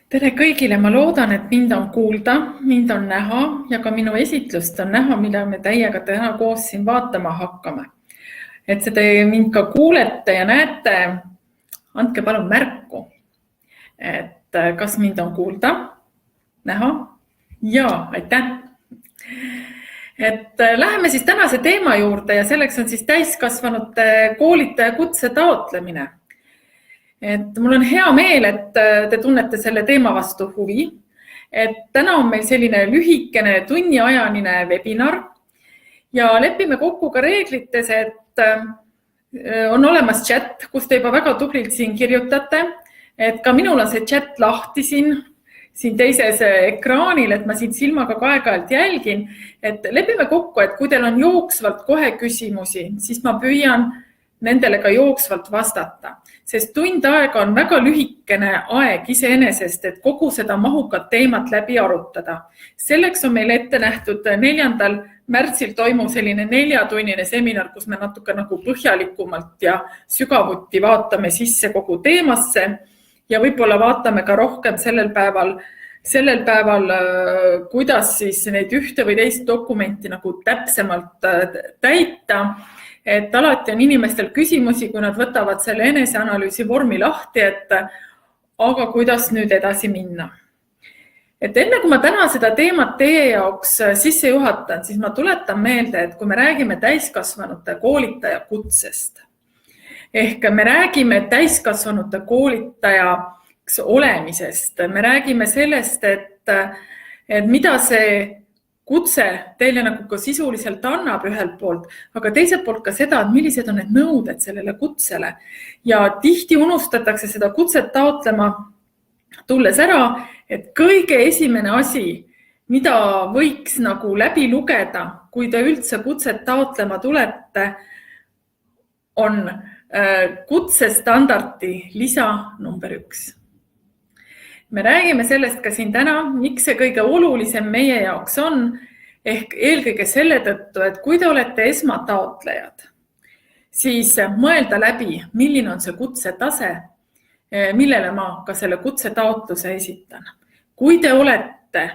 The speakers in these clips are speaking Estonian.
Tere kõigile, ma loodan, et mind on kuulda, mind on näha ja ka minu esitlust on näha, mida me teiega täna koos siin vaatama hakkame. Et te mind ka kuulete ja näete, andke palun märku, et kas mind on kuulda, näha ja aitäh. Et läheme siis tänase teema juurde ja selleks on siis täiskasvanute koolitaja kutse taotlemine. Et mul on hea meel, et te tunnete selle teema vastu huvi. Et täna on meil selline lühikene tunniajanine webinar ja lepime kokku ka reeglites, et on olemas chat, kus te juba väga tublilt siin kirjutate. Et ka minul on see chat lahti siin teises ekraanil, et ma siin silmaga aeg-ajalt jälgin. Et lepime kokku, et kui teil on jooksvalt kohe küsimusi, siis ma püüan nendele ka jooksvalt vastata. Sest tund aega on väga lühikene aeg iseenesest, et kogu seda mahukat teemat läbi arutada. Selleks on meil ette nähtud 4. märtsil toimub selline 4-tunnine seminar, kus me natuke nagu põhjalikumalt ja sügavuti vaatame sisse kogu teemasse ja võib-olla vaatame ka rohkem sellel päeval, kuidas siis neid ühte või teist dokumenti nagu täpsemalt täita. Et alati on inimestel küsimusi, kui nad võtavad selle eneseanalüüsi vormi lahti, et aga kuidas nüüd edasi minna. Et enne kui ma täna seda teemat teie jaoks sisse juhatan, siis ma tuletan meelde, et kui me räägime täiskasvanute koolitaja kutsest, ehk me räägime täiskasvanute koolitajaks olemisest, me räägime sellest, et mida see kutse teile nagu ka sisuliselt annab ühelt poolt, aga teiselt poolt ka seda, et millised on need nõuded sellele kutsele. Ja tihti unustatakse seda kutset taotlema tulles ära, et kõige esimene asi, mida võiks nagu läbi lugeda, kui te üldse kutset taotlema tulete, on kutsestandardi lisa number 1. Me räägime sellest ka siin täna, miks see kõige olulisem meie jaoks on, ehk eelkõige selle tõttu, et kui te olete esmataotlejad, siis mõelda läbi, milline on see kutsetase, millele ma ka selle kutsetaotluse esitan. Kui te olete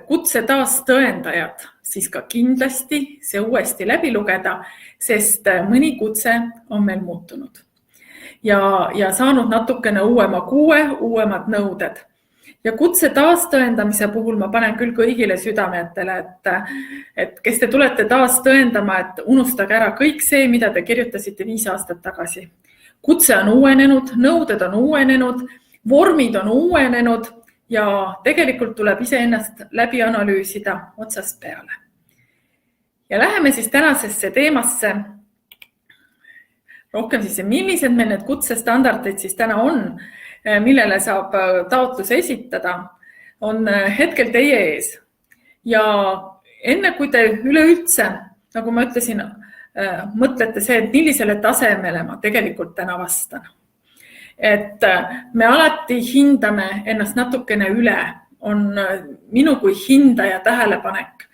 kutse taastõendajad, siis ka kindlasti see uuesti läbi lugeda, sest mõni kutse on meil muutunud. Ja saanud natukene uuema kuue, uuemad nõuded. Ja kutse taastõendamise puhul ma panen küll kõigile südametele, et kes te tulete taastõendama, et unustage ära kõik see, mida te kirjutasite 5 aastat tagasi. Kutse on uuenenud, nõuded on uuenenud, vormid on uuenenud ja tegelikult tuleb iseennast läbi analüüsida otsast peale. Ja läheme siis tänasesse teemasse. Rohkem siis, millised meil need kutsestandardid siis täna on, millele saab taotluse esitada, on hetkel teie ees. Ja enne kui te üleüldse, nagu ma ütlesin, mõtlete see, et millisele tasemele ma tegelikult täna vastan. Et me alati hindame ennast natukene üle, on minu kui hindaja tähelepanek.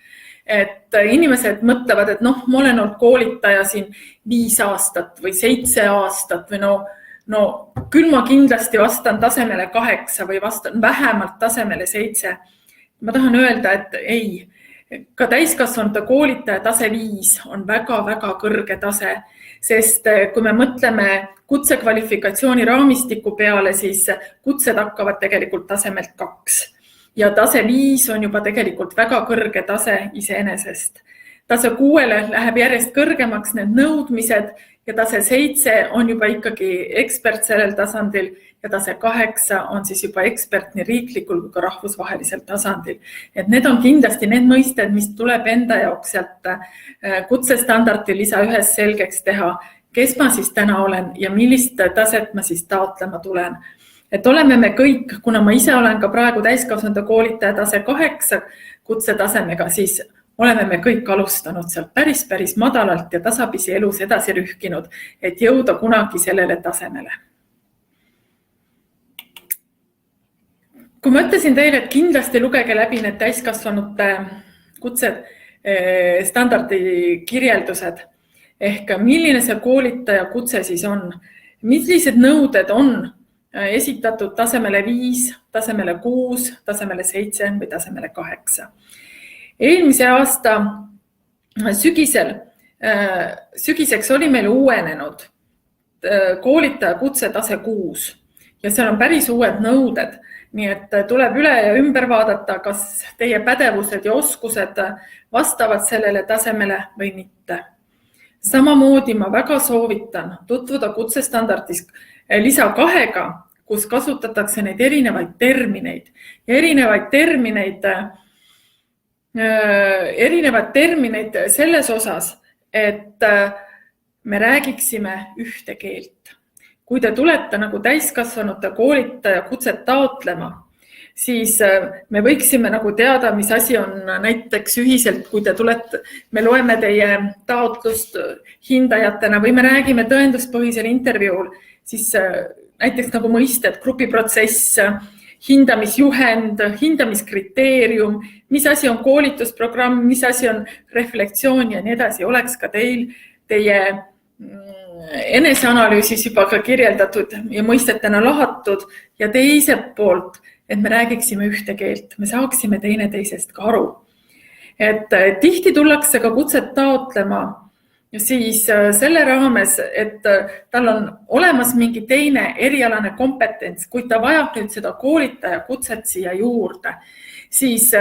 Et inimesed mõtlevad, et ma olen olnud koolitaja siin 5 aastat või 7 aastat või küll ma kindlasti vastan tasemele 8 või vastan vähemalt tasemele 7. Ma tahan öelda, et ei, ka täiskasvanute koolitaja tase 5 on väga-väga kõrge tase, sest kui me mõtleme kutsekvalifikatsiooni raamistiku peale, siis kutsed hakkavad tegelikult tasemelt 2. Ja tase 5 on juba tegelikult väga kõrge tase iseenesest. Tase 6 läheb järjest kõrgemaks need nõudmised ja tase 7 on juba ikkagi ekspert sellel tasandil ja tase 8 on siis juba ekspert nii riiklikul kui ka rahvusvahelisel tasandil. Et need on kindlasti need mõisted, mis tuleb enda jaoks sealt kutsestandardi lisa 1 selgeks teha, kes ma siis täna olen ja millist taset ma siis taotlema tulen. Et oleme me kõik, kuna ma ise olen ka praegu täiskasvanute koolitaja tase 8 kutsetasemega, siis oleme me kõik alustanud sealt päris madalalt ja tasapisi elus edasi rühkinud, et jõuda kunagi sellele tasemele. Kui ma ütlesin teile, et kindlasti lugege läbi need täiskasvanute kutsed standardi kirjeldused, ehk milline see koolitaja kutse siis on, millised nõuded on esitatud tasemele 5, tasemele 6, tasemele 7 või tasemele 8. Eelmise aasta sügiseks oli meil uuenenud koolitaja kutsetase 6 ja seal on päris uued nõuded. Nii et tuleb üle ja ümber vaadata, kas teie pädevused ja oskused vastavad sellele tasemele või mitte. Samamoodi ma väga soovitan tutvuda kutsestandardis lisa 2-ga, kus kasutatakse neid erinevaid termineid ja erinevaid termineid selles osas, et me räägiksime ühte keelt. Kui te tulete nagu täiskasvanute koolitaja kutset taotlema, siis me võiksime nagu teada, mis asi on näiteks ühiselt, kui te tulete, me loeme teie taotlust hindajatena või me räägime tõenduspõhisel intervjuul, siis näiteks nagu mõisted, grupiprotsess, hindamisjuhend, hindamiskriteerium, mis asi on koolitusprogramm, mis asi on reflektsioon ja nii edasi, oleks ka teie eneseanalüüsis juba ka kirjeldatud ja mõistetena lahatud ja teiselt poolt, et me räägiksime ühte keelt, me saaksime teineteisest ka aru. Et tihti tullakse ka kutset taotlema siis selle raames, et tal on olemas mingi teine erialane kompetents, kui ta vajab nüüd seda koolitaja kutset siia juurde, siis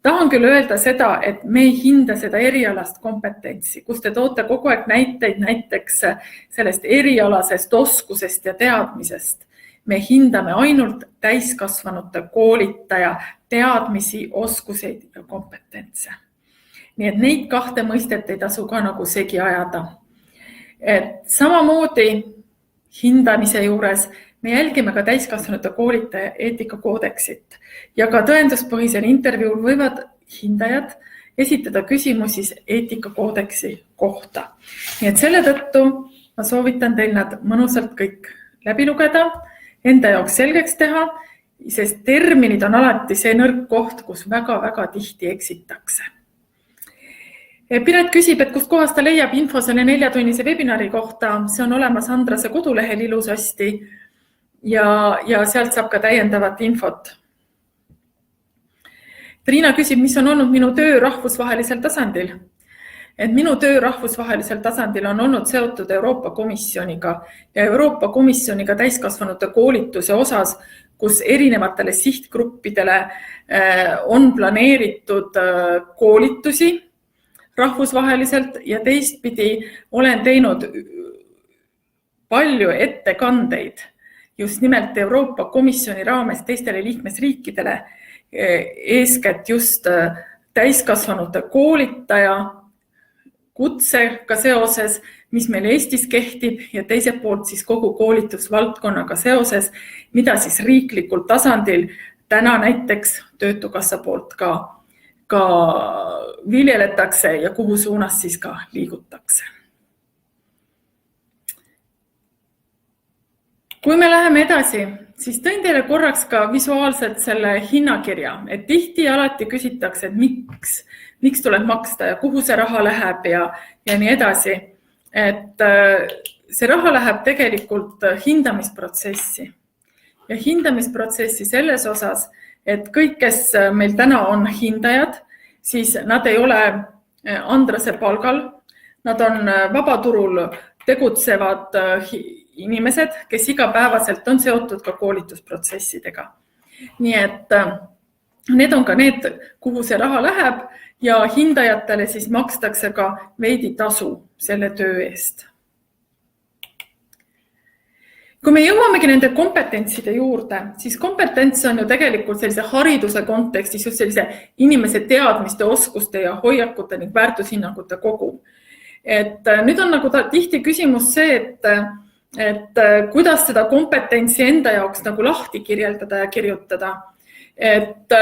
tahan küll öelda seda, et me ei hinda seda erialast kompetentsi, kus te toote kogu aeg näiteid näiteks sellest erialasest oskusest ja teadmisest. Me hindame ainult täiskasvanute koolitaja teadmisi, oskuseid ja kompetentse. Nii et neid kahte mõistet ei tasu ka nagu segi ajada. Et samamoodi hindamise juures me jälgime ka täiskasvanute koolitaja eetikakoodeksit ja ka tõenduspõhisel intervjuul võivad hindajad esitada küsimusi eetikakoodeksi kohta. Nii et selle tõttu ma soovitan teil nad mõnusalt kõik läbi lugeda, enda jaoks selgeks teha, sest terminid on alati see nõrk koht, kus väga-väga tihti eksitakse. Piret küsib, et kust kohast ta leiab info selle 4-tunnise webinari kohta. See on olemas Andrase kodulehel ilusasti ja sealt saab ka täiendavat infot. Triina küsib, mis on olnud minu töö rahvusvahelisel tasandil. Et minu töö rahvusvahelisel tasandil on olnud seotud Euroopa Komisjoniga ja Euroopa Komisjoniga täiskasvanute koolituse osas, kus erinevatele sihtgruppidele on planeeritud koolitusi rahvusvaheliselt ja teistpidi olen teinud palju ettekandeid just nimelt Euroopa Komisjoni raames teistele liikmesriikidele, eeskätt just täiskasvanute koolitaja kutsega seoses, mis meil Eestis kehtib ja teiselt poolt siis kogu koolitusvaldkonnaga seoses, mida siis riiklikul tasandil täna näiteks Töötukassa poolt ka viljeletakse ja kuhu suunas siis ka liigutakse. Kui me läheme edasi, siis tõin teile korraks ka visuaalselt selle hinnakirja, et tihti alati küsitakse, et miks tuleb maksta ja kuhu see raha läheb ja nii edasi. Et see raha läheb tegelikult hindamisprotsessi ja hindamisprotsessi selles osas, et kõik, kes meil täna on hindajad, siis nad ei ole Andrase palgal, nad on vabaturul tegutsevad inimesed, kes igapäevaselt on seotud ka koolitusprotsessidega. Nii et need on ka need, kuhu see raha läheb ja hindajatele siis makstakse ka veidi tasu selle töö eest. Kui me jõuamegi nende kompetentside juurde, siis kompetents on ju tegelikult sellise hariduse kontekstis just sellise inimese teadmiste, oskuste ja hoiakute ning väärtushinnangute kogum. Et nüüd on nagu tihti küsimus see, et kuidas seda kompetentsi enda jaoks nagu lahti kirjeldada ja kirjutada. Et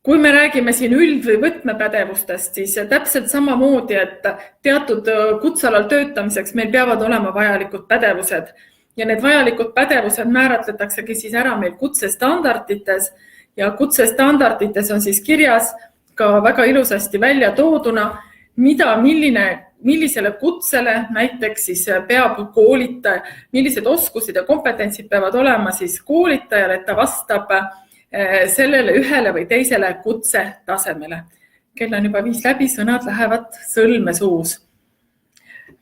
kui me räägime siin üld- või võtmepädevustest, siis täpselt samamoodi, et teatud kutsealal töötamiseks meil peavad olema vajalikud pädevused ja need vajalikud pädevused määratletaksegi siis ära meil kutsestandardites ja kutsestandardites on siis kirjas ka väga ilusasti välja tooduna, milline millisele kutsele näiteks siis peab koolitaja, millised oskused ja kompetentsid peavad olema siis koolitajal, et ta vastab sellele ühele või teisele kutse tasemele. Kell on juba 5 läbi, sõnad lähevad sõlme suus.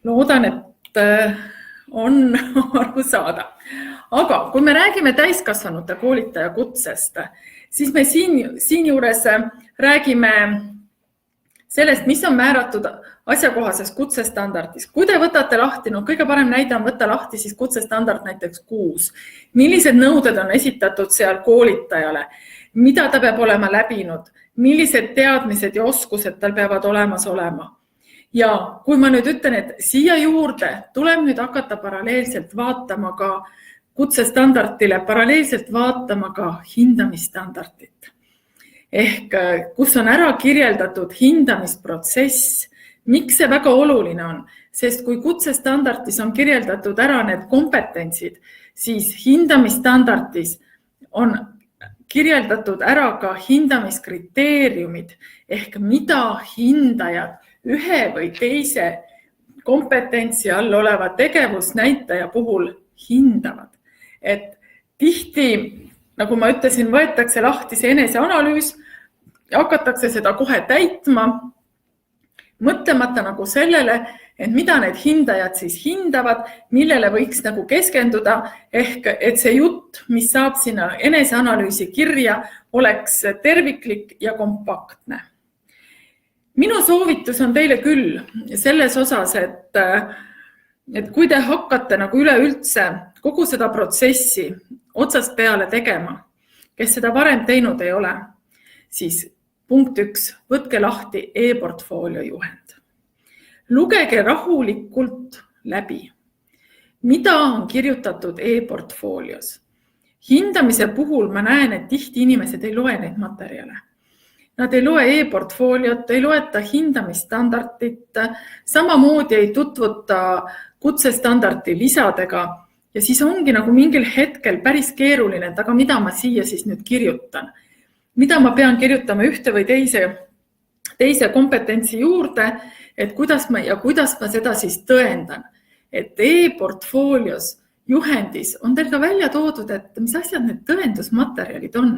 Loodan, et on aru saada. Aga kui me räägime täiskasvanute koolitaja kutsest, siis me siin juures räägime sellest, mis on määratud asjakohases kutsestandardis. Kui te võtate lahti, kõige parem näide on võtta lahti siis kutsestandard näiteks 6. Millised nõuded on esitatud seal koolitajale? Mida ta peab olema läbinud? Millised teadmised ja oskused tal peavad olemas olema? Ja kui ma nüüd ütlen, et siia juurde tuleb nüüd hakata paralleelselt vaatama ka kutsestandardile, paralleelselt vaatama ka hindamisstandardit. Ehk kus on ära kirjeldatud hindamisprotsess, miks see väga oluline on, sest kui kutsestandardis on kirjeldatud ära need kompetentsid, siis hindamisstandardis on kirjeldatud ära ka hindamiskriteeriumid ehk mida hindajad ühe või teise kompetentsi all oleva tegevusnäitaja puhul hindavad. Et tihti, nagu ma ütlesin, võetakse lahti see eneseanalüüs ja hakatakse seda kohe täitma, mõtlemata nagu sellele, et mida need hindajad siis hindavad, millele võiks nagu keskenduda, ehk et see jutt, mis saab sinna eneseanalüüsi kirja, oleks terviklik ja kompaktne. Minu soovitus on teile küll selles osas, et kui te hakkate nagu üleüldse kogu seda protsessi otsast peale tegema, kes seda varem teinud ei ole, siis punkt 1, võtke lahti e-portfoolio juhend. Lugege rahulikult läbi, mida on kirjutatud e-portfoolios. Hindamise puhul ma näen, et tihti inimesed ei loe neid materjale. Nad ei loe e-portfooliot, ei loeta hindamisstandardit, samamoodi ei tutvuta kutsestandardi lisadega ja siis ongi nagu mingil hetkel päris keeruline, et aga mida ma siia siis nüüd kirjutan? Mida ma pean kirjutama ühte või teise kompetentsi juurde, et kuidas ma seda siis tõendan. Et e-portfoolios juhendis on teil ka välja toodud, et mis asjad need tõendusmaterjalid on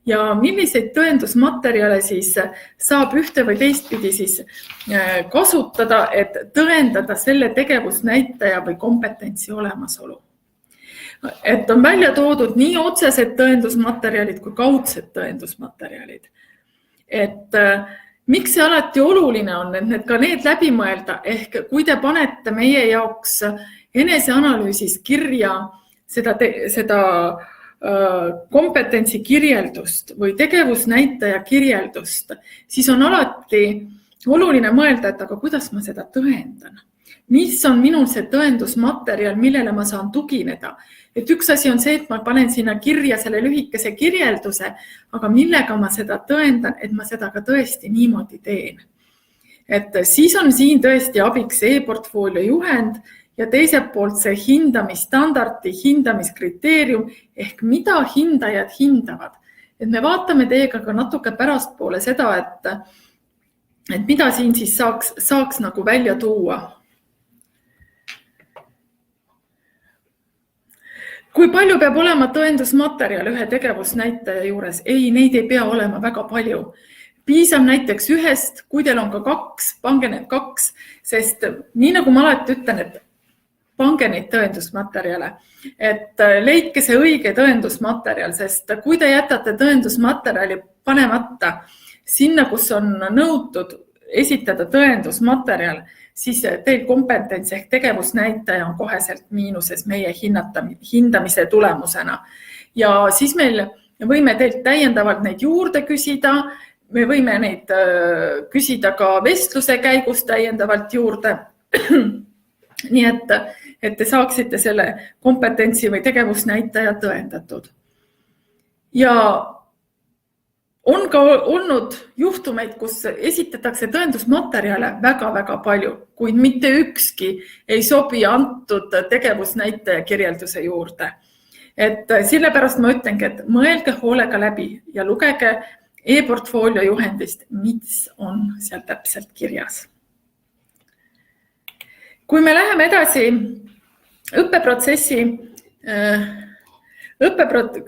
ja milliseid tõendusmaterjale siis saab ühte või teistpidi siis kasutada, et tõendada selle tegevusnäitaja või kompetentsi olemasolu. Et on välja toodud nii otsesed tõendusmaterjalid kui kaudsed tõendusmaterjalid. Et miks see alati oluline on, et ka need läbi mõelda, ehk kui te panete meie jaoks eneseanalüüsis kirja seda kompetentsi kirjeldust või tegevusnäitaja kirjeldust, siis on alati oluline mõelda, et aga kuidas ma seda tõendan? Mis on minul see tõendusmaterjal, millele ma saan tugineda? Et üks asi on see, et ma panen sinna kirja selle lühikese kirjelduse, aga millega ma seda tõendan, et ma seda ka tõesti niimoodi teen. Et siis on siin tõesti abiks e-portfoolio juhend ja teiselt poolt see hindamisstandardi, hindamiskriteerium ehk mida hindajad hindavad. Et me vaatame teiega ka natuke pärastpoole seda, et mida siin siis saaks nagu välja tuua. Kui palju peab olema tõendusmaterjal ühe tegevusnäitaja juures? Ei, neid ei pea olema väga palju. Piisab näiteks ühest, kui teil on ka 2, pange need 2, sest nii nagu ma alati ütlen, et pange neid tõendusmaterjale, et leidke see õige tõendusmaterjal, sest kui te jätate tõendusmaterjali panemata sinna, kus on nõutud esitada tõendusmaterjal, siis teil kompetents ehk tegevusnäitaja on koheselt miinuses meie hindamise tulemusena. Ja siis meil võime teilt täiendavalt neid juurde küsida, me võime neid küsida ka vestluse käigus täiendavalt juurde. Nii et te saaksite selle kompetentsi või tegevusnäitaja tõendatud. Ja on ka olnud juhtumeid, kus esitatakse tõendusmaterjale väga-väga palju, kuid mitte ükski ei sobi antud tegevusnäitaja kirjelduse juurde. Et sellepärast ma ütlengi, et mõelge hoolega läbi ja lugege e-portfoolio juhendist, mis on seal täpselt kirjas. Kui me läheme edasi õppeprotsessi,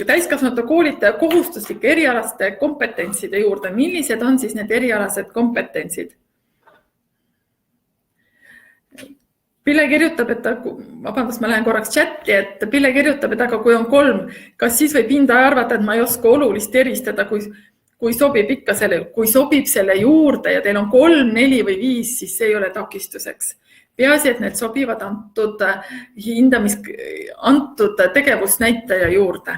täiskasvanute koolitaja kohustuslike erialaste kompetentside juurde. Millised on siis need erialased kompetentsid? Pille kirjutab, et vabandust, ma lähen korraks chatti, et Pille kirjutab, et aga kui on 3, kas siis võib hindaja arvata, et ma ei oska olulist eristada, kui sobib selle juurde ja teil on 3, 4 või 5, siis see ei ole takistuseks. Peaasi, et need sobivad antud tegevusnäitaja juurde.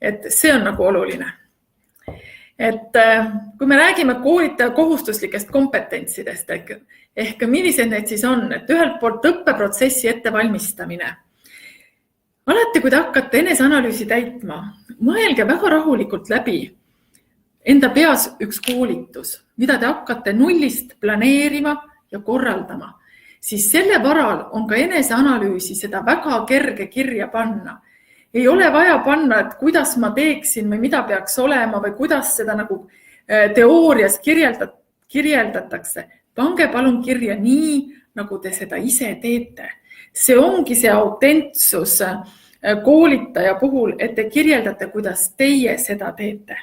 Et see on nagu oluline. Et kui me räägime koolitaja kohustuslikest kompetentsidest, ehk millised need siis on, et ühelt poolt õppeprotsessi ettevalmistamine. Alati, kui te hakkate eneseanalüüsi täitma, mõelge väga rahulikult läbi enda peas üks koolitus, mida te hakkate nullist planeerima ja korraldama. Siis selle varal on ka eneseanalüüsi seda väga kerge kirja panna. Ei ole vaja panna, et kuidas ma teeksin või mida peaks olema või kuidas seda nagu teoorias kirjeldatakse. Pange palun kirja nii, nagu te seda ise teete. See ongi see autentsus koolitaja puhul, et te kirjeldate, kuidas teie seda teete.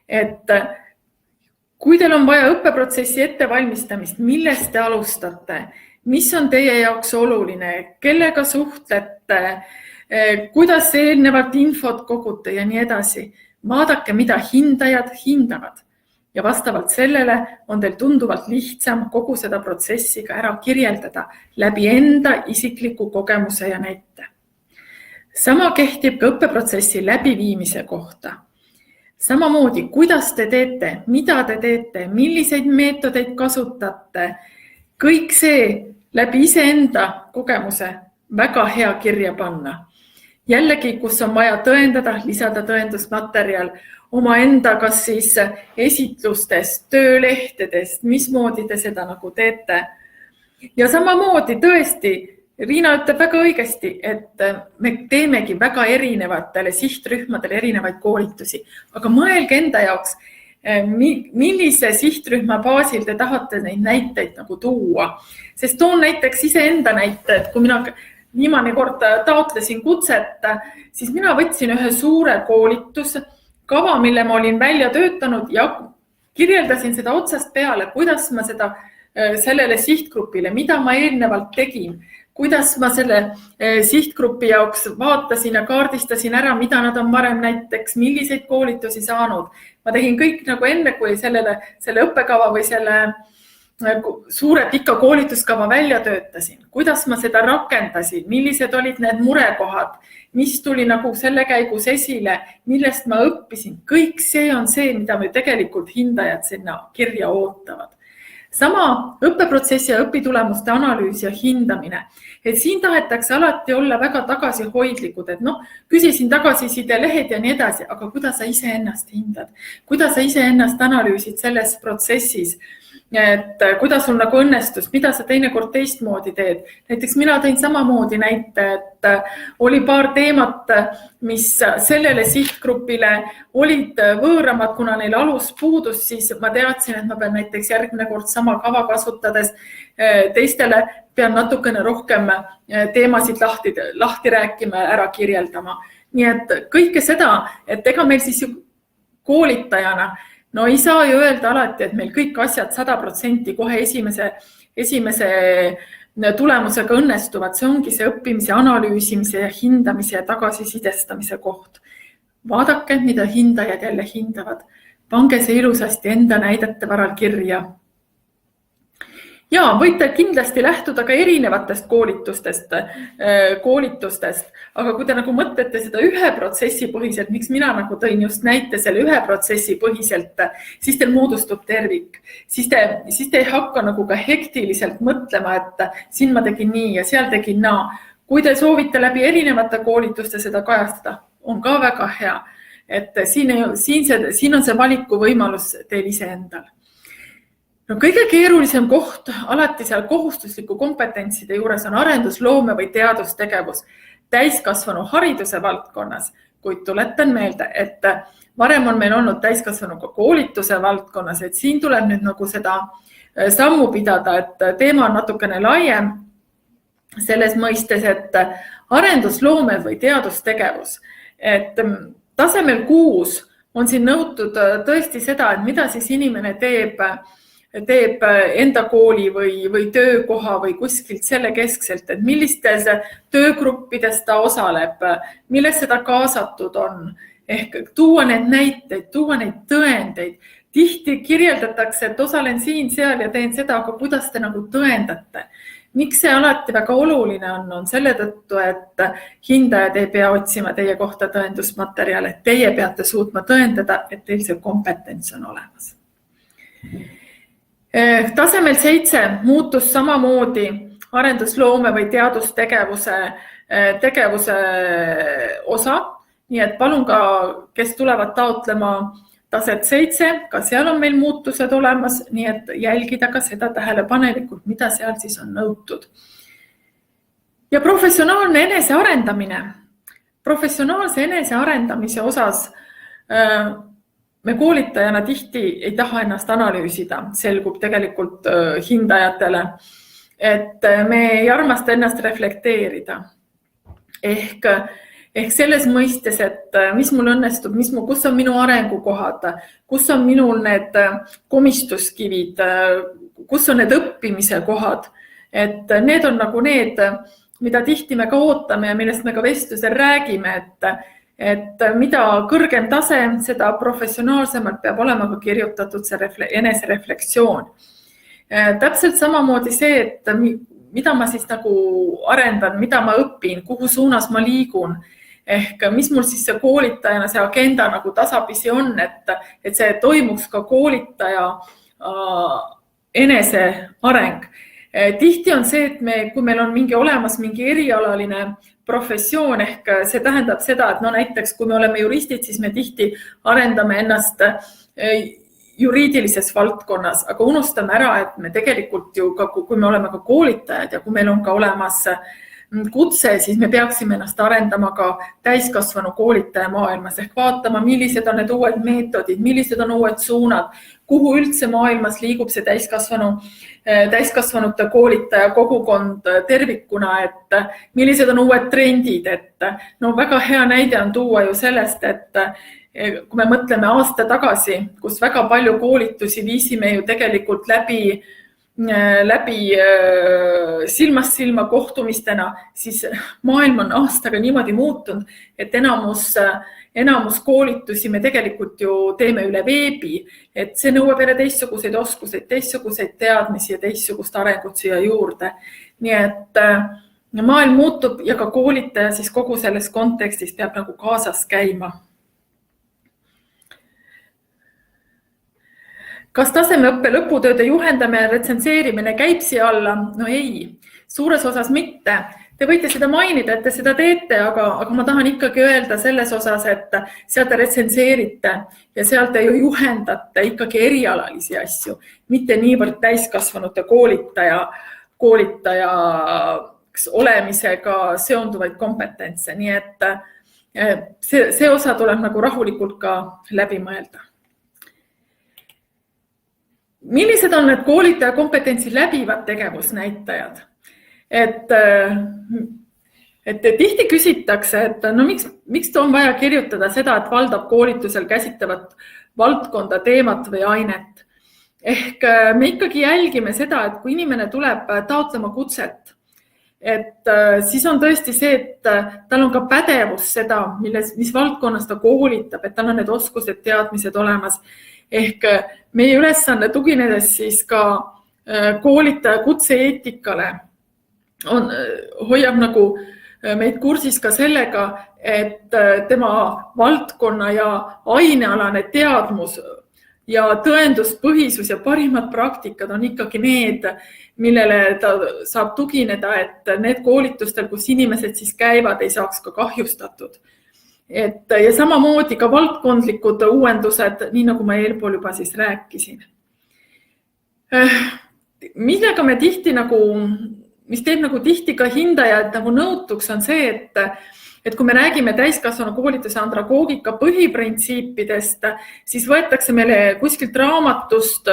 Et kui teil on vaja õppeprotsessi ettevalmistamist, millest te alustate, mis on teie jaoks oluline, kellega suhtlete, kuidas eelnevalt infot kogute ja nii edasi. Vaadake, mida hindajad hindavad. Ja vastavalt sellele on teil tunduvalt lihtsam kogu seda protsessi ka ära kirjeldada läbi enda isikliku kogemuse ja näite. Sama kehtib ka õppeprotsessi läbiviimise kohta. Samamoodi, kuidas te teete, mida te teete, milliseid meetodeid kasutate, kõik see läbi iseenda kogemuse väga hea kirja panna. Jällegi, kus on vaja tõendada, lisada tõendusmaterjal omaenda kas siis esitlustest, töölehtedest, mismoodi te seda nagu teete. Ja samamoodi tõesti, Riina ütleb väga õigesti, et me teemegi väga erinevatele sihtrühmadele erinevaid koolitusi, aga mõelge enda jaoks, millise sihtrühma baasil te tahate neid näiteid nagu tuua. Sest toon näiteks iseenda näite, et kui mina viimane kord taotlesin kutset, siis mina võtsin ühe suure koolituskava, mille ma olin välja töötanud ja kirjeldasin seda otsast peale, kuidas ma sellele sihtgrupile, mida ma eelnevalt tegin, kuidas ma selle sihtgrupi jaoks vaatasin ja kaardistasin ära, mida nad on varem näiteks, milliseid koolitusi saanud. Ma tegin kõik nagu enne, kui selle õppekava või selle suure pika koolituskava välja töötasin. Kuidas ma seda rakendasin, millised olid need murekohad, mis tuli nagu selle käigus esile, millest ma õppisin. Kõik see on see, mida me tegelikult hindajad sinna kirja ootavad. Sama õppeprotsessi ja õpitulemuste analüüs ja hindamine. Et siin tahetakse alati olla väga tagasihoidlikud, et küsisin tagasiside lehed ja nii edasi, aga kuidas sa ise ennast hindad? Kuidas sa ise ennast analüüsid selles protsessis? Et kuidas sul nagu õnnestus, mida sa teinekord teistmoodi teed. Näiteks mina tõin samamoodi näite, et oli paar teemat, mis sellele sihtgrupile olid võõramad, kuna neil alus puudus, siis ma teadsin, et ma pean näiteks järgmine kord sama kava kasutades teistele pean natukene rohkem teemasid lahti rääkima ja ära kirjeldama. Nii et kõike seda, et ega meil siis koolitajana ei saa ju öelda alati, et meil kõik asjad 100% kohe esimese tulemusega õnnestuvad. See ongi see õppimise, analüüsimise ja hindamise ja tagasisidestamise koht. Vaadake, mida hindajad jälle hindavad. Pange see ilusasti enda näidete varal kirja. Ja võite kindlasti lähtuda ka erinevatest koolitustest, aga kui te nagu mõtlete seda ühe protsessi põhiselt, miks mina nagu tõin just näite selle ühe protsessi põhiselt, siis teil moodustub tervik. Siis te ei hakka nagu ka hektiliselt mõtlema, et siin ma tegin nii ja seal tegin naa. Kui te soovite läbi erinevate koolituste seda kajastada, on ka väga hea. Et siin on see valiku võimalus teil ise endal. Kõige keerulisem koht alati seal kohustusliku kompetentside juures on arendusloome või teadustegevus täiskasvanu hariduse valdkonnas, kuid tuletan meelde, et varem on meil olnud täiskasvanuga koolituse valdkonnas, et siin tuleb nüüd nagu seda sammu pidada, et teema on natukene laiem selles mõistes, et arendusloome või teadustegevus, et tasemel 6 on siin nõutud tõesti seda, et mida siis inimene teeb enda kooli või töökoha või kuskilt selle keskselt, et millistes töögruppides ta osaleb, millesse ta kaasatud on, ehk tuua need näiteid, tuua neid tõendeid. Tihti kirjeldatakse, et osalen siin, seal ja teen seda, aga kuidas te nagu tõendate? Miks see alati väga oluline on selle tõttu, et hindajad ei pea otsima teie kohta tõendusmaterjale, et teie peate suutma tõendada, et teil see kompetents on olemas. Tasemel 7 muutus samamoodi arendusloome või teadustegevuse osa, nii et palun ka, kes tulevad taotlema taset 7, ka seal on meil muutused olemas, nii et jälgida ka seda tähelepanelikult, mida seal siis on nõutud. Ja professionaalne enesearendamine. Professionaalse enesearendamise osas me koolitajana tihti ei taha ennast analüüsida, selgub tegelikult hindajatele, et me ei armasta ennast reflekteerida. Ehk selles mõistes, et mis mul õnnestub, kus on minu arengukohad, kus on minul need komistuskivid, kus on need õppimise kohad. Et need on nagu need, mida tihti me ka ootame ja millest me ka vestlusel räägime, et mida kõrgem tase, seda professionaalsemalt peab olema ka kirjutatud see enesereflektsioon. Täpselt samamoodi see, et mida ma siis nagu arendan, mida ma õpin, kuhu suunas ma liigun, ehk mis mul siis see koolitajana, see agenda nagu tasapisi on, et see toimuks ka koolitaja eneseareng. Tihti on see, et kui meil on olemas mingi erialaline professioon, ehk see tähendab seda, et näiteks kui me oleme juristid, siis me tihti arendame ennast juriidilises valdkonnas, aga unustame ära, et me tegelikult ju, kui me oleme ka koolitajad ja kui meil on ka olemas kutse, siis me peaksime ennast arendama ka täiskasvanu koolitaja maailmas, ehk vaatama, millised on need uued meetodid, millised on uued suunad, kuhu üldse maailmas liigub see täiskasvanute koolitaja kogukond tervikuna, et millised on uued trendid, et väga hea näide on tuua ju sellest, et kui me mõtleme aasta tagasi, kus väga palju koolitusi viisime ju tegelikult läbi silmast silma kohtumistena, siis maailm on aastaga niimoodi muutunud, et enamus koolitusi me tegelikult ju teeme üle veebi, et see nõuab jälle teistsuguseid oskuseid, teistsuguseid teadmisi ja teistsugust arengut siia juurde. Nii et maailm muutub ja ka koolitaja siis kogu selles kontekstis peab nagu kaasas käima. Kas tasemeõppe lõputööde juhendamine ja retsenseerimine käib siia alla? No ei, suures osas mitte. Te võite seda mainida, et te seda teete, aga ma tahan ikkagi öelda selles osas, et seal te retsenseerite ja seal te ju juhendate ikkagi erialalisi asju, mitte niivõrd täiskasvanute koolitaja olemisega seonduvaid kompetentse. Nii et see osa tuleb nagu rahulikult ka läbi mõelda. Millised on need koolitaja kompetentsi läbivad tegevusnäitajad? Et tihti küsitakse, et miks on vaja kirjutada seda, et valdab koolitusel käsitlevat valdkonda, teemat või ainet. Ehk me ikkagi jälgime seda, et kui inimene tuleb taotlema kutset, et siis on tõesti see, et tal on ka pädevus seda, mis valdkonnas ta koolitab, et tal on need oskused, teadmised olemas. Ehk meie ülesanne tuginedes siis ka koolitaja kutse-eetikale hoiab nagu meid kursis ka sellega, et tema valdkonna ja ainealane teadmus ja tõenduspõhisus ja parimad praktikad on ikkagi need, millele ta saab tugineda, et need koolitustel, kus inimesed siis käivad, ei saaks ka kahjustatud. Ja samamoodi ka valdkondlikud uuendused, nii nagu ma eelpool juba siis rääkisin. Millega me tihti mis teeb tihti ka hindajad nõutuks on see, et kui me räägime täiskasvanu koolituse andragoogika põhiprintsiipidest, siis võetakse meile kuskilt raamatust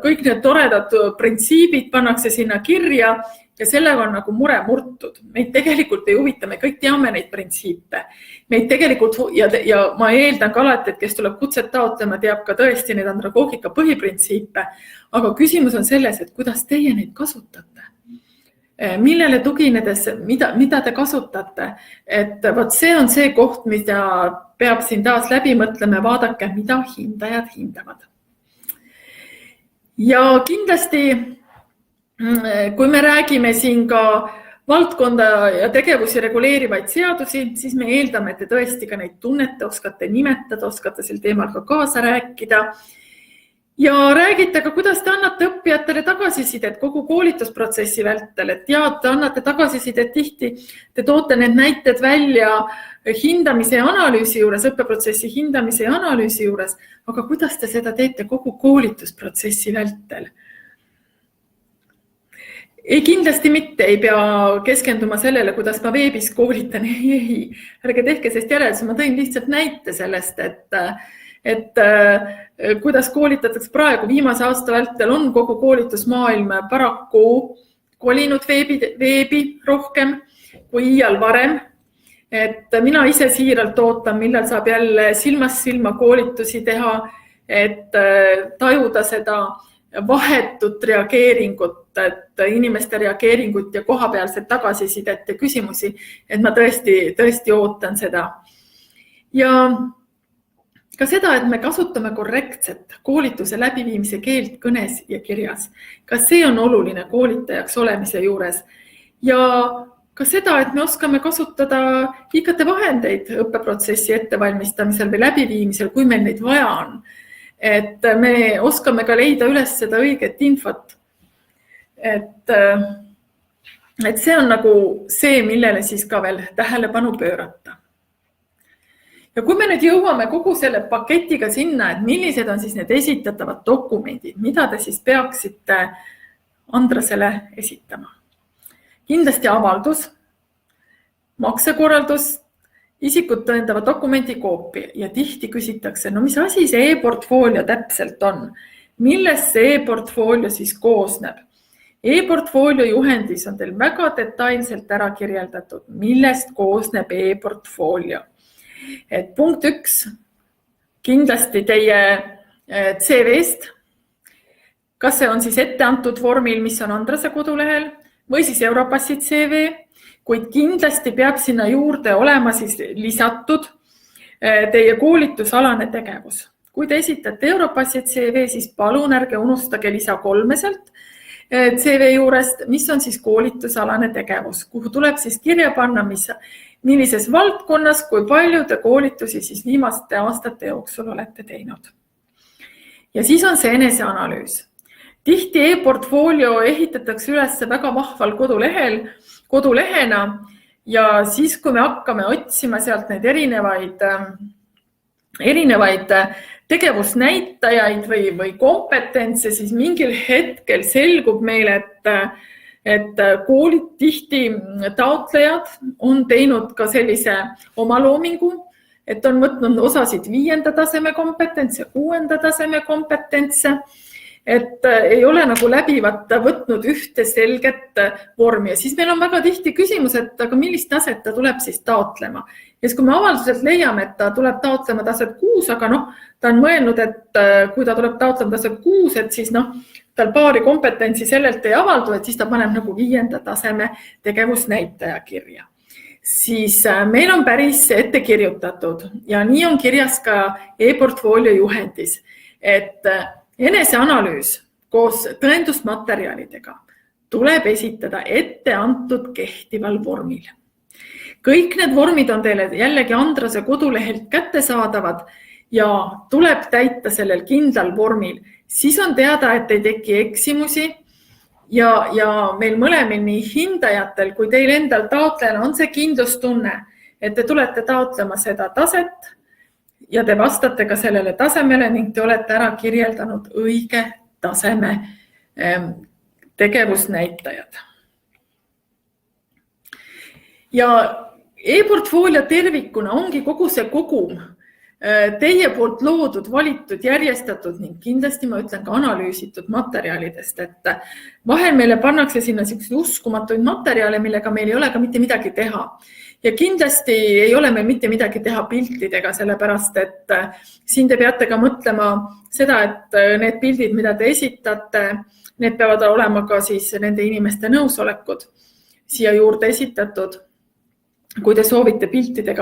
kõik need toredad printsiibid pannakse sinna kirja ja sellega on nagu mure murtud. Meid tegelikult ei huvita, me kõik teame neid printsiipe. Meid tegelikult, ja ma eeldan ka alati, et kes tuleb kutset taotlema, teab ka tõesti neid andragoogika põhiprintsiipe, aga küsimus on selles, et kuidas teie neid kasutate. Millele tuginedes, mida te kasutate, et võt see on see koht, mida peab siin taas läbi mõtlema, vaadake, mida hindajad hindavad. Ja kindlasti, kui me räägime siin ka valdkonda ja tegevusi reguleerivaid seadusi, siis me eeldame, et te tõesti ka neid tunnete, oskate nimetada, oskate sel teemal ka kaasa rääkida. Ja räägite ka, kuidas te annate õppijatele tagasisidet kogu koolitusprotsessi vältel, et ja te annate tagasisidet tihti, te toote need näited välja hindamise ja analüüsi juures, õppeprotsessi hindamise ja analüüsi juures, aga kuidas te seda teete kogu koolitusprotsessi vältel? Ei, kindlasti mitte, ei pea keskenduma sellele, kuidas ma veebis koolitan, ei, ärge tehke sest järeldus, ma tõin lihtsalt näite sellest, et kuidas koolitatakse praegu viimase aasta vältel on kogu koolitusmaailm paraku kolinud veebi rohkem kui iial varem. Et mina ise siiralt ootan, millal saab jälle silmast silma koolitusi teha, et tajuda seda vahetut reageeringut, et inimeste reageeringut ja kohapealset tagasisidet ja küsimusi, et ma tõesti ootan seda. Ja ka seda, et me kasutame korrektset koolituse läbiviimise keelt kõnes ja kirjas. Ka see on oluline koolitajaks olemise juures. Ja ka seda, et me oskame kasutada IKT vahendeid õppeprotsessi ettevalmistamisel või läbiviimisel, kui meil neid vaja on. Et me oskame ka leida üles seda õiget infot. Et see on nagu see, millele siis ka veel tähelepanu pöörata. Ja kui me nüüd jõuame kogu selle paketiga sinna, et millised on siis need esitatavad dokumendid, mida te siis peaksite Andrasele esitama. Kindlasti avaldus, maksekorraldus, isikut tõendava dokumendi koopi ja tihti küsitakse, no mis asi see e-portfoolio täpselt on? Millest see e-portfoolio siis koosneb? E-portfoolio juhendis on teil väga detailselt ära kirjeldatud, millest koosneb e-portfoolio. Et punkt 1, kindlasti teie CV-st, kas see on siis ette antud vormil, mis on Andrase kodulehel või siis Europassi CV, kuid kindlasti peab sinna juurde olema siis lisatud teie koolitusalane tegevus. Kui te esitate Europassi CV, siis palun ärge unustage lisa 3 sealt CV juurest, mis on siis koolitusalane tegevus, kuhu tuleb siis kirja panna, millises valdkonnas, kui palju te koolitusi siis viimaste aastate jooksul olete teinud. Ja siis on see eneseanalüüs. Tihti e-portfoolio ehitatakse üles väga vahval kodulehena ja siis, kui me hakkame otsima sealt neid erinevaid tegevusnäitajaid või kompetentse, siis mingil hetkel selgub meile, et koolid tihti taotlejad on teinud ka sellise omaloomingu, et on võtnud osasid 5. taseme kompetentse, 6. taseme kompetentse, et ei ole nagu läbivat võtnud ühte selget vormi. Ja siis meil on väga tihti küsimus, et aga millist taset ta tuleb siis taotlema. Ja siis kui me avalduselt leiame, et ta tuleb taotlema taset 6, aga ta on mõelnud, et kui ta tuleb taotlema taset 6, et siis tal paari kompetentsi sellelt ei avaldu, et siis ta paneb nagu 5. taseme tegevusnäitaja kirja. Siis meil on päris ette kirjutatud ja nii on kirjas ka e-portfoolio juhendis, et eneseanalüüs koos tõendusmaterjalidega tuleb esitada ette antud kehtival vormil. Kõik need vormid on teile jällegi Andrase kodulehelt kättesaadavad ja tuleb täita sellel kindlal vormil. Siis on teada, et ei teki eksimusi ja meil mõlemil nii hindajatel kui teil endal taotlejana on see kindlustunne, et te tulete taotlema seda taset ja te vastate ka sellele tasemele ning te olete ära kirjeldanud õige taseme tegevusnäitajad. Ja e-portfoolio tervikuna ongi kogu see kogum teie poolt loodud, valitud, järjestatud ning kindlasti ma ütlen ka analüüsitud materjalidest, et vahel meile pannakse sinna selliseid uskumatuid materjale, millega meil ei ole ka mitte midagi teha. Ja kindlasti ei ole meil mitte midagi teha piltidega, sellepärast et siin te peate ka mõtlema seda, et need pildid, mida te esitate, need peavad olema ka siis nende inimeste nõusolekud siia juurde esitatud. Kui te soovite pilte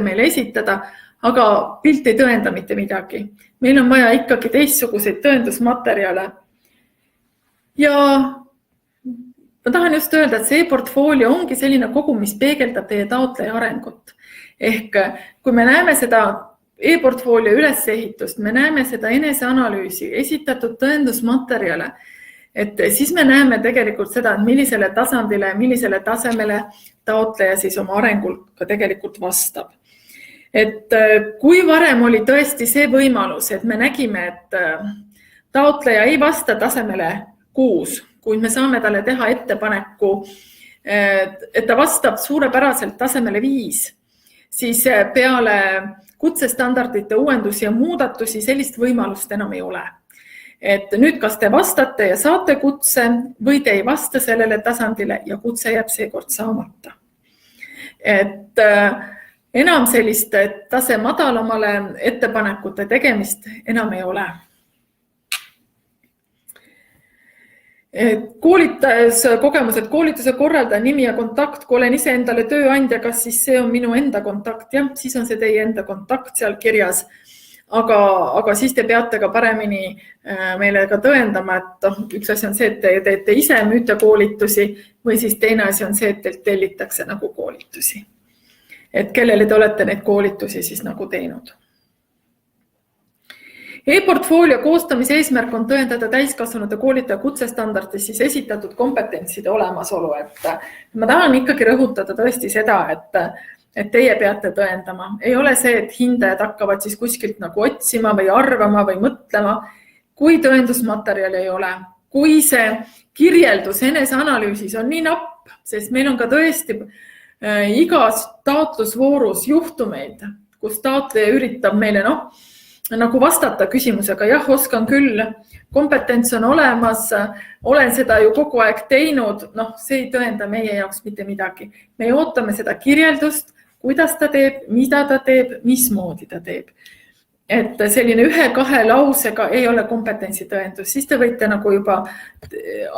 meile esitada, aga pilt ei tõenda mitte midagi. Meil on vaja ikkagi teistsuguseid tõendusmaterjale. Ja ma tahan just öelda, et see e-portfoolio ongi selline kogu, mis peegeldab teie taotleja arengut. Ehk kui me näeme seda e-portfoolio ülesehitust, me näeme seda eneseanalüüsi, esitatud tõendusmaterjale, et siis me näeme tegelikult seda, et millisele tasandile, millisele tasemele taotleja siis oma arengul ka tegelikult vastab. Et kui varem oli tõesti see võimalus, et me nägime, et taotleja ei vasta tasemele 6, kui me saame talle teha ettepaneku, et ta vastab suurepäraselt tasemele 5, siis peale kutsestandardite uuendusi ja muudatusi sellist võimalust enam ei ole. Et nüüd kas te vastate ja saate kutse või te ei vasta sellele tasandile ja kutse jääb seekord saamata. Et enam sellist tase madalamale ettepanekute tegemist enam ei ole. Kogemused, koolituse korraldaja nimi ja kontakt, kui olen ise endale tööandja, kas siis see on minu enda kontakt? Jah, siis on see teie enda kontakt seal kirjas. Aga siis te peate ka paremini meile ka tõendama, et üks asi on see, et te teete ise müüte koolitusi või siis teine asi on see, et teilt tellitakse nagu koolitusi. Et kellele te olete neid koolitusi siis nagu teinud. E-portfoolio koostamise eesmärk on tõendada täiskasvanute koolitaja kutsestandardis siis esitatud kompetentside olemasolu. Et ma tahan ikkagi rõhutada tõesti seda, et teie peate tõendama. Ei ole see, et hindajad hakkavad siis kuskilt nagu otsima või arvama või mõtlema, kui tõendusmaterjali ei ole. Kui see kirjeldus eneseanalüüsis on nii napp, sest meil on ka tõesti igas taotlusvoorus juhtumeid, kus taotleja üritab meile nagu vastata küsimusega, jah, oskan küll, kompetents on olemas, olen seda ju kogu aeg teinud, see ei tõenda meie jaoks mitte midagi. Me ootame seda kirjeldust, kuidas ta teeb, mida ta teeb, mismoodi ta teeb. Et selline 1-2 lausega ei ole kompetentsi tõendus, siis te võite nagu juba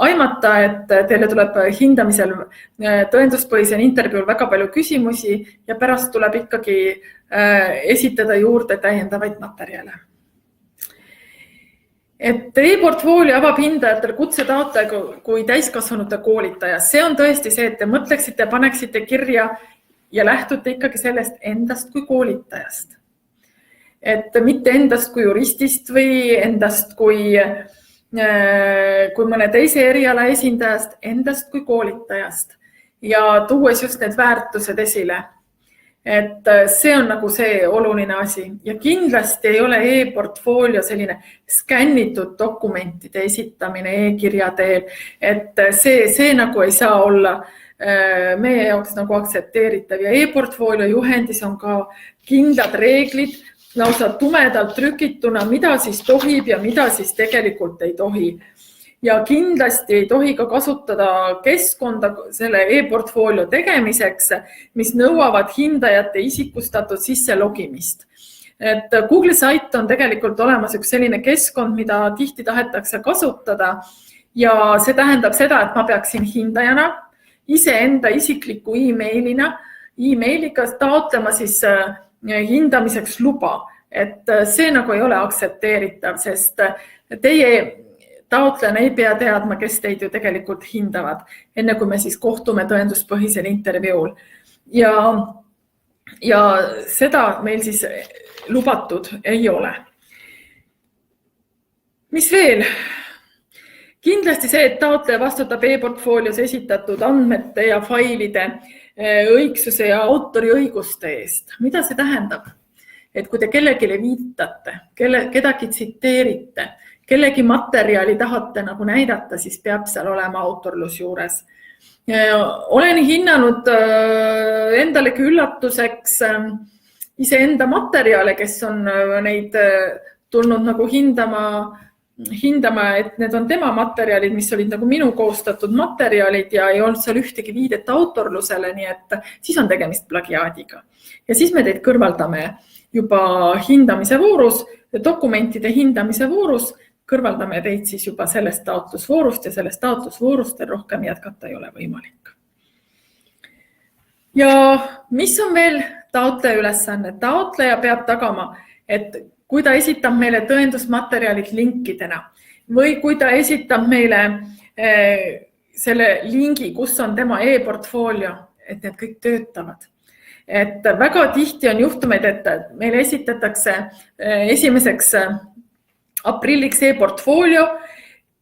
aimata, et teile tuleb hindamisel tõenduspõhisel intervjuul väga palju küsimusi ja pärast tuleb ikkagi esitada juurde täiendavaid materjale. Et e-portfoolio avab hindajatele kutsetaotleja kui täiskasvanute koolitaja. See on tõesti see, et te mõtleksite, paneksite kirja ja lähtute ikkagi sellest endast kui koolitajast. Et mitte endast kui juristist või endast kui mõne teise eriala esindajast, endast kui koolitajast ja tuues just need väärtused esile. Et see on nagu see oluline asi ja kindlasti ei ole e-portfoolio selline skännitud dokumentide esitamine e-kirja teel, et see nagu ei saa olla meie jaoks nagu aktsepteeritav ja e-portfoolio juhendis on ka kindlad reeglid, lausa tumedalt trükituna, mida siis tohib ja mida siis tegelikult ei tohi. Ja kindlasti ei tohi ka kasutada keskkonda selle e-portfoolio tegemiseks, mis nõuavad hindajate isikustatud sisse logimist. Et Google sait on tegelikult olemas üks selline keskkond, mida tihti tahetakse kasutada ja see tähendab seda, et ma peaksin hindajana iseenda isikliku e-mailiga taotlema siis hindamiseks luba. Et see nagu ei ole aktsepteeritav, sest teie taotlejana ei pea teadma, kes teid ju tegelikult hindavad, enne kui me siis kohtume tõenduspõhisel intervjuul. Ja seda meil siis lubatud ei ole. Mis veel? Kindlasti see, et taotleja vastutab e-portfoolios esitatud andmete ja failide õigsuse ja autoriõiguste eest. Mida see tähendab? Et kui te kellelegi viitate, kedagi tsiteerite, kellegi materjali tahate nagu näidata, siis peab seal olema autorlus juures. Olen hinnanud endalegi üllatuseks iseenda materjale, kes on neid tulnud nagu hindama, et need on tema materjalid, mis olid nagu minu koostatud materjalid ja ei olnud seal ühtegi viidet autorlusele, nii et siis on tegemist plagiaadiga. Ja siis me teid kõrvaldame juba hindamise voorus, dokumentide hindamise voorus, kõrvaldame teid siis juba sellest taotlusvoorust ja sellest taotlusvoorust rohkem jätkata ei ole võimalik. Ja mis on veel taotleja ülesanne? Taotleja peab tagama, et kui ta esitab meile tõendusmaterjalid linkidena või kui ta esitab meile selle lingi, kus on tema e-portfoolio, et need kõik töötavad. Et väga tihti on juhtumeid, et meile esitatakse 1. aprilliks e-portfoolio,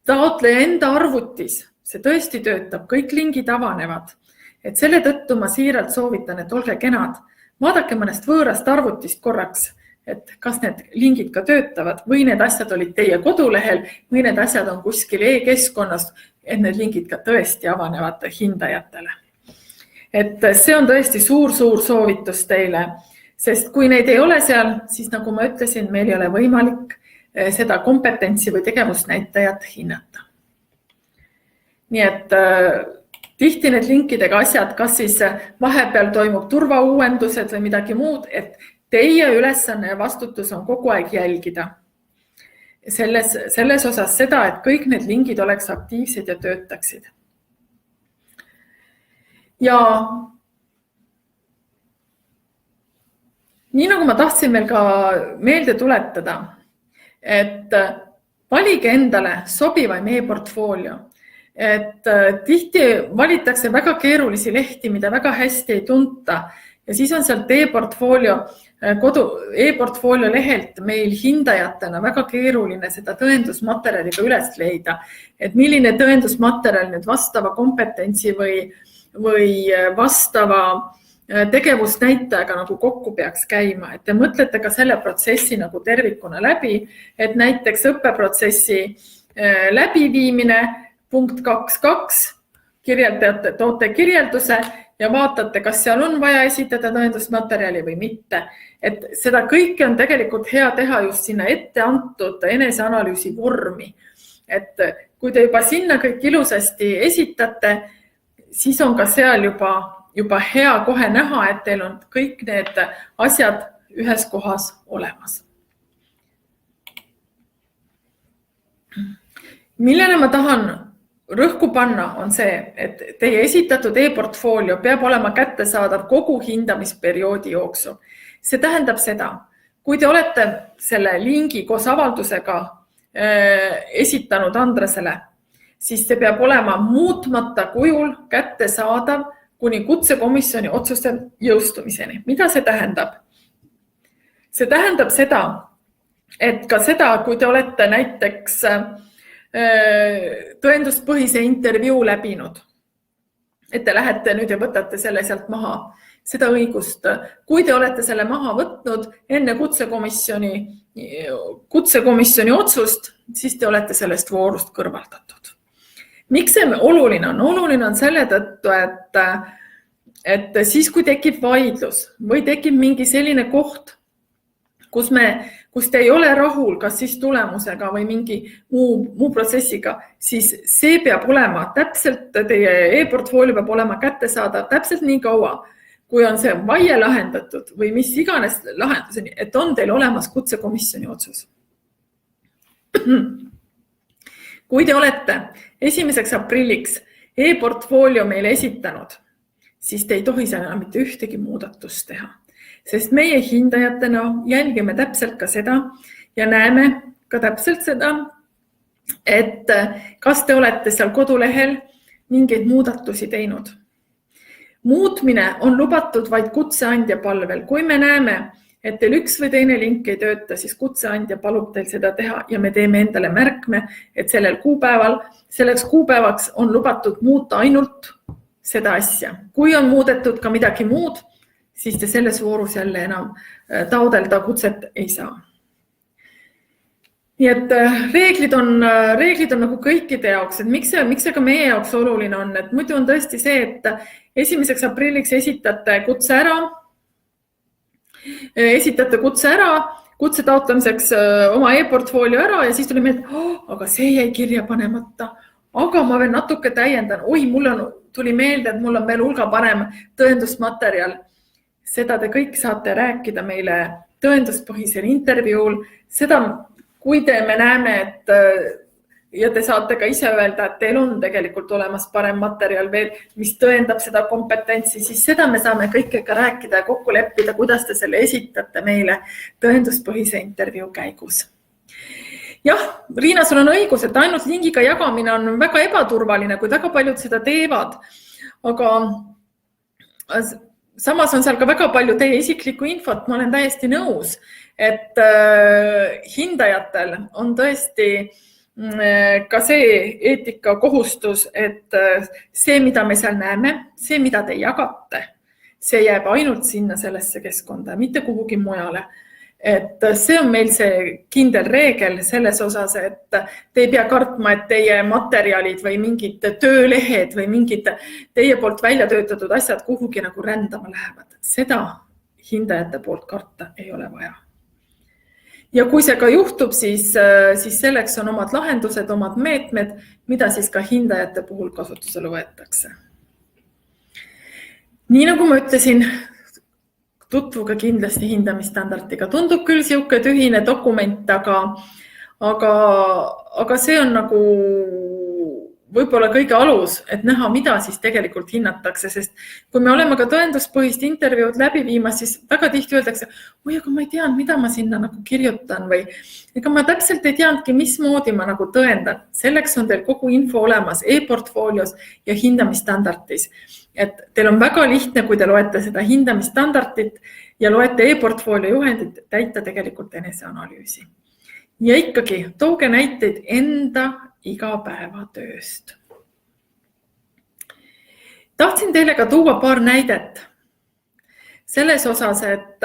taotleja enda arvutis, see tõesti töötab, kõik lingid avanevad. Et selle tõttu ma siiralt soovitan, et olge kenad, vaadake mõnest võõrast arvutist korraks, et kas need lingid ka töötavad või need asjad olid teie kodulehel või need asjad on kuskil e-keskkonnas, et need lingid ka tõesti avanevad hindajatele. Et see on tõesti suur soovitus teile, sest kui neid ei ole seal, siis nagu ma ütlesin, meil ei ole võimalik seda kompetentsi või tegevusnäitajat hinnata. Nii et tihti need linkidega asjad, kas siis vahepeal toimub turvauuendused või midagi muud, et teie ülesanne ja vastutus on kogu aeg jälgida selles osas seda, et kõik need lingid oleks aktiivsed ja töötaksid. Ja nii nagu ma tahtsin veel ka meelde tuletada, et valige endale sobivaim e-portfoolio. Et tihti valitakse väga keerulisi lehti, mida väga hästi ei tunta ja siis on sealt e-portfoolio lehelt meil hindajatena väga keeruline seda tõendusmaterjaliga üles leida, et milline tõendusmaterjal nüüd vastava kompetentsi või vastava tegevusnäitajaga nagu kokku peaks käima, et te mõtlete ka selle protsessi nagu tervikuna läbi, et näiteks õppeprotsessi läbiviimine punkt 2.2 kirjeldajate toote kirjelduse ja vaatate, kas seal on vaja esitada tõendusmaterjali või mitte. Et seda kõike on tegelikult hea teha just sinna ette antud eneseanalüüsi vormi. Et kui te juba sinna kõik ilusasti esitate, siis on ka seal juba hea kohe näha, et teil on kõik need asjad ühes kohas olemas. Millele ma tahan rõhku panna on see, et teie esitatud e-portfoolio peab olema kättesaadav kogu hindamisperioodi jooksul. See tähendab seda, kui te olete selle lingi koos avaldusega esitanud Andresele, siis see peab olema muutmata kujul kättesaadav kuni kutsekomisjoni otsuste jõustumiseni. Mida see tähendab? See tähendab seda, et ka seda, kui te olete näiteks tõenduspõhise intervjuu läbinud, et te lähete nüüd ja võtate selle sealt maha, seda õigust. Kui te olete selle maha võtnud enne kutsekomisjoni otsust, siis te olete sellest voorust kõrvaldatud. Miks see oluline on? Oluline on selle tõttu, et siis kui tekib vaidlus või tekib mingi selline koht, kus te ei ole rahul, kas siis tulemusega või mingi muu protsessiga, siis see peab olema täpselt, teie e-portfoolio peab olema kättesaadav täpselt nii kaua, kui on see vaie lahendatud või mis iganes lahenduseni, et on teil olemas kutsekomisjoni otsus. Kui te olete 1. aprilliks e-portfoolio meile esitanud, siis te ei tohi seal mitte ühtegi muudatust teha. Sest meie hindajatena jälgime täpselt ka seda ja näeme ka täpselt seda, et kas te olete seal kodulehel mingeid muudatusi teinud. Muutmine on lubatud vaid kutseandja palvel. Kui me näeme, et teil üks või teine link ei tööta, siis kutseandja palub teil seda teha ja me teeme endale märkme, et selleks kuupäevaks on lubatud muuta ainult seda asja. Kui on muudetud ka midagi muud, siis te selles voorus jälle enam taodelda kutset ei saa. Nii et reeglid on nagu kõikide jaoks, et miks see ka meie jaoks oluline on, et muidu on tõesti see, et 1. aprilliks esitate kutse ära esitate kutse ära, kutse taotlemiseks oma e-portfoolio ära ja siis tuli meelde, aga see jäi kirja panemata. Aga ma veel natuke täiendan. Oi, tuli meelde, et mul on veel hulga parem tõendusmaterjal. Seda te kõik saate rääkida meile tõenduspõhisel intervjuul. Seda, kui me näeme, ja te saate ka ise öelda, et teil on tegelikult olemas parem materjal veel, mis tõendab seda kompetentsi, siis seda me saame kõikega rääkida ja kokku leppida, kuidas te selle esitate meile tõenduspõhise intervjuu käigus. Jah, Riina, sul on õigus, et ainult lingiga jagamine on väga ebaturvaline, kui väga paljud seda teevad. Aga samas on seal ka väga palju teie isiklikku infot, ma olen täiesti nõus, et hindajatel on tõesti ka see eetika kohustus, et see, mida me seal näeme, see, mida te jagate, see jääb ainult sinna sellesse keskkonda, mitte kuhugi mujale. Et see on meil see kindel reegel selles osas, et te ei pea kartma, et teie materjalid või mingid töölehed või mingid teie poolt välja töötatud asjad kuhugi nagu rändama lähevad. Seda hindajate poolt karta ei ole vaja. Ja kui see ka juhtub, siis selleks on omad lahendused, omad meetmed, mida siis ka hindajate puhul kasutusele võetakse. Nii nagu ma ütlesin, tutvuge kindlasti hindamisstandardiga. Tundub küll siuke tühine dokument, aga see on nagu võib-olla kõige alus, et näha, mida siis tegelikult hinnatakse, sest kui me oleme ka tõenduspõhist intervjuud läbi viimas, siis väga tihti öeldakse, oi, aga ma ei teadnud, mida ma sinna nagu kirjutan või ega ma täpselt ei teadnudki, mismoodi ma nagu tõendan. Selleks on teil kogu info olemas e-portfoolios ja hindamisstandardis. Et teil on väga lihtne, kui te loete seda hindamisstandardit ja loete e-portfoolio juhendit, täita tegelikult eneseanalüüsi. Ja ikkagi tooge näiteid enda igapäevatööst. Tahtsin teile ka tuua paar näidet selles osas, et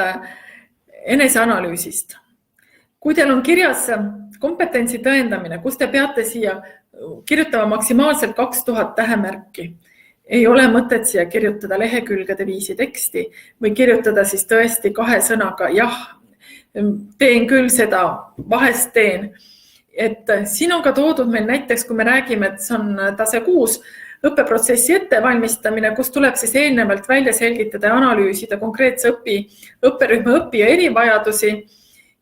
eneseanalüüsist. Kui teil on kirjas kompetentsi tõendamine, kus te peate siia kirjutama maksimaalselt 2000 tähemärki, ei ole mõtet siia kirjutada lehekülgede viisi teksti või kirjutada siis tõesti 2 sõnaga, jah, teen küll seda, vahest teen. Et siin on ka toodud meil näiteks, kui me räägime, et see on tase 6 õppeprotsessi ettevalmistamine, kus tuleb siis eelnevalt välja selgitada ja analüüsida konkreetse õpperühma õppija erivajadusi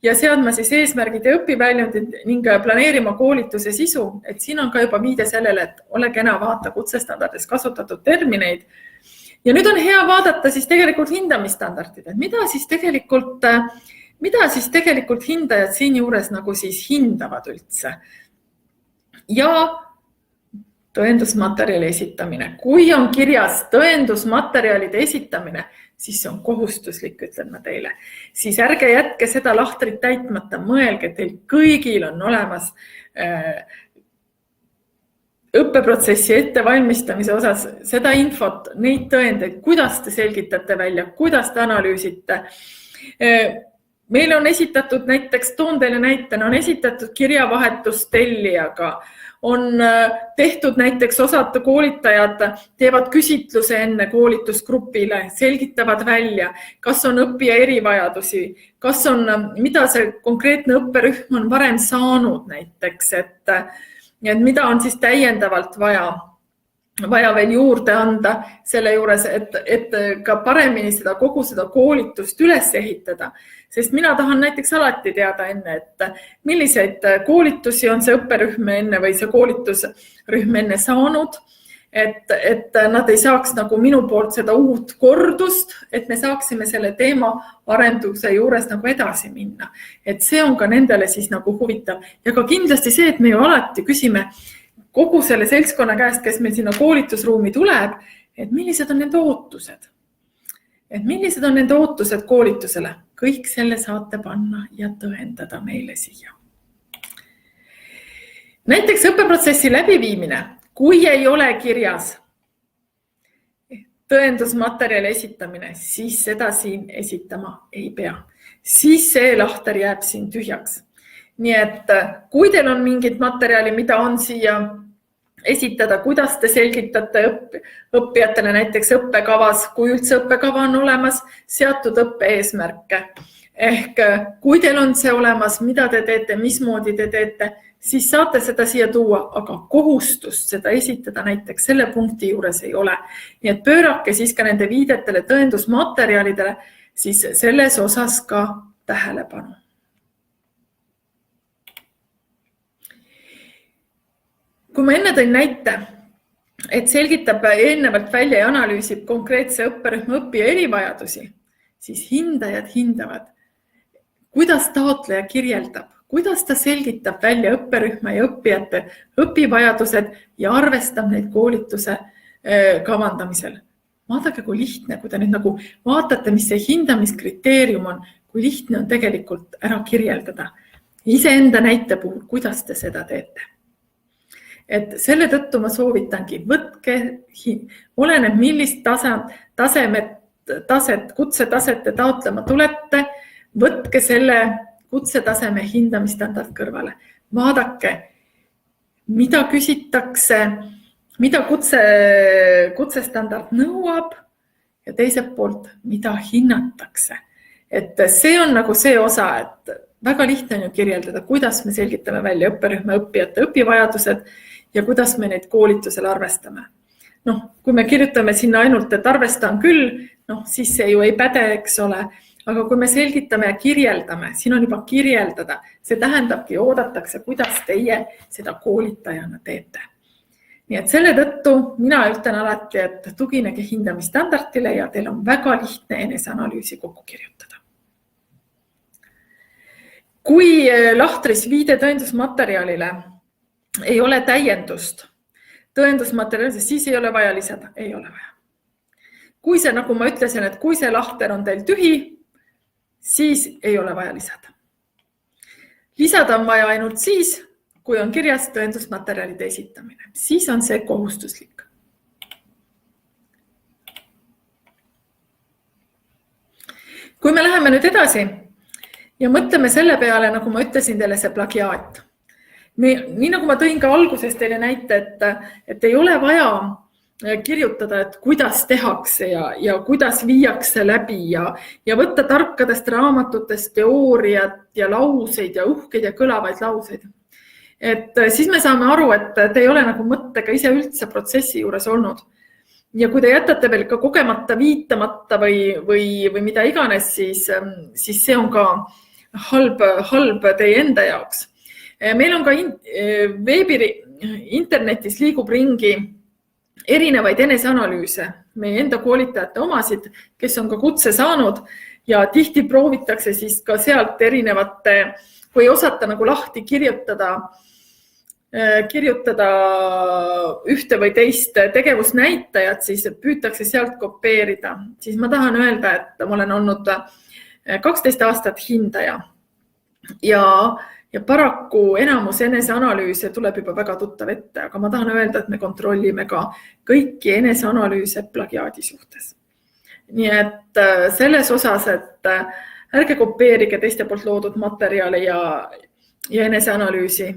ja seadma siis eesmärgid ja õpiväljundid ning planeerima koolituse sisu. Et siin on ka juba viide sellele, et ole kena, vaata kutsestandardis kasutatud termineid. Ja nüüd on hea vaadata siis tegelikult hindamisstandardid, et mida siis tegelikult hindajad siin juures nagu siis hindavad üldse. Ja tõendusmaterjali esitamine. Kui on kirjas tõendusmaterjalide esitamine, siis see on kohustuslik, ütlen ma teile. Siis ärge jätke seda lahtrit täitmata, mõelge, et teil kõigil on olemas õppeprotsessi ettevalmistamise osas seda infot, neid tõendeid, kuidas te selgitate välja, kuidas te analüüsite. Meil on esitatud näiteks, toon teile näitena, on esitatud kirjavahetus tellijaga, on tehtud näiteks osad koolitajad, teevad küsitluse enne koolitusgrupile, selgitavad välja, kas on õppija erivajadusi, mida see konkreetne õpperühm on varem saanud näiteks, et mida on siis täiendavalt vaja veel juurde anda selle juures, et ka paremini kogu seda koolitust üles ehitada. Sest mina tahan näiteks alati teada enne, et milliseid koolitusi on see õpperühm enne või see koolitusrühm enne saanud, et nad ei saaks nagu minu poolt seda uut kordust, et me saaksime selle teema arenduse juures nagu edasi minna. Et see on ka nendele siis nagu huvitav. Ja ka kindlasti see, et me ju alati küsime kogu selle seltskonna käest, kes meil sinna koolitusruumi tuleb, et millised on nende ootused. Et millised on nende ootused koolitusele? Kõik selle saate panna ja tõendada meile siia. Näiteks õppeprotsessi läbiviimine, kui ei ole kirjas tõendusmaterjali esitamine, siis seda siin esitama ei pea. Siis see lahter jääb siin tühjaks. Nii et kui teil on mingit materjali, mida on siia esitada, kuidas te selgitate õppijatele näiteks õppekavas, kui üldse õppekava on olemas, seatud õppe eesmärke. Ehk kui teil on see olemas, mida te teete, mismoodi te teete, siis saate seda siia tuua, aga kohustust seda esitada näiteks selle punkti juures ei ole. Nii et pöörake siis ka nende viidetele tõendusmaterjalidele, siis selles osas ka tähelepanu. Kui ma enne tõin näite, et selgitab eelnevalt välja ja analüüsib konkreetse õpperühma õppija erivajadusi, siis hindajad hindavad, kuidas taotleja kirjeldab, kuidas ta selgitab välja õpperühma ja õppijate õpivajadused ja arvestab neid koolituse kavandamisel. Vaadake, kui lihtne, kui te nüüd nagu vaatate, mis see hindamiskriteerium on, kui lihtne on tegelikult ära kirjeldada. Iseenda näite puhul, kuidas te seda teete. Et selle tõttu ma soovitangi, võtke, oleneb millist kutsetaset te taotlema tulete, võtke selle kutsetaseme hindamistandard kõrvale. Vaadake, mida küsitakse, mida kutsestandard nõuab ja teiselt poolt, mida hinnatakse. Et see on nagu see osa, et väga lihtne on ju kirjeldada, kuidas me selgitame välja õpperühma õppijate õpivajadused ja kuidas me neid koolitusel arvestame. Kui me kirjutame sinna ainult, et arvestan küll, siis see ju ei päde, eks ole. Aga kui me selgitame ja kirjeldame, siin on juba kirjeldada, see tähendabki, oodatakse, kuidas teie seda koolitajana teete. Nii et selle tõttu mina ütlen alati, et tuginege hindamistandardile ja teil on väga lihtne eneseanalüüsi kokku kirjutada. Kui lahtris viide tõendusmaterjalile ei ole täiendust tõendusmaterjalile, siis ei ole vaja lisada, ei ole vaja. Kui see, nagu ma ütlesin, et kui see lahter on teil tühi, siis ei ole vaja lisada. Lisada on vaja ainult siis, kui on kirjas tõendusmaterjalide esitamine. Siis on see kohustuslik. Kui me läheme nüüd edasi ja mõtleme selle peale, nagu ma ütlesin teile, see plagiaat. Nii nagu ma tõin ka alguses teile näite, et ei ole vaja kirjutada, et kuidas tehakse ja kuidas viiakse läbi ja võtta tarkadest raamatutest teooriat ja lauseid ja uhkeid ja kõlavaid lauseid. Et siis me saame aru, et te ei ole nagu mõttega ise üldse protsessi juures olnud. Ja kui te jätate veel ka kogemata, viitamata või mida iganes, siis see on ka halb teie enda jaoks. Meil on ka internetis liigub ringi erinevaid eneseanalüüse, meie enda koolitajate omasid, kes on ka kutse saanud ja tihti proovitakse siis ka sealt erinevate, kui osata nagu lahti kirjutada ühte või teist tegevusnäitajat, siis püütakse sealt kopeerida. Siis ma tahan öelda, et ma olen olnud 12 aastat hindaja ja paraku enamus eneseanalüüse tuleb juba väga tuttav ette, aga ma tahan öelda, et me kontrollime ka kõiki eneseanalüüse plagiaadi suhtes. Nii et selles osas, et ärge kopeerige teiste poolt loodud materjale ja eneseanalüüsi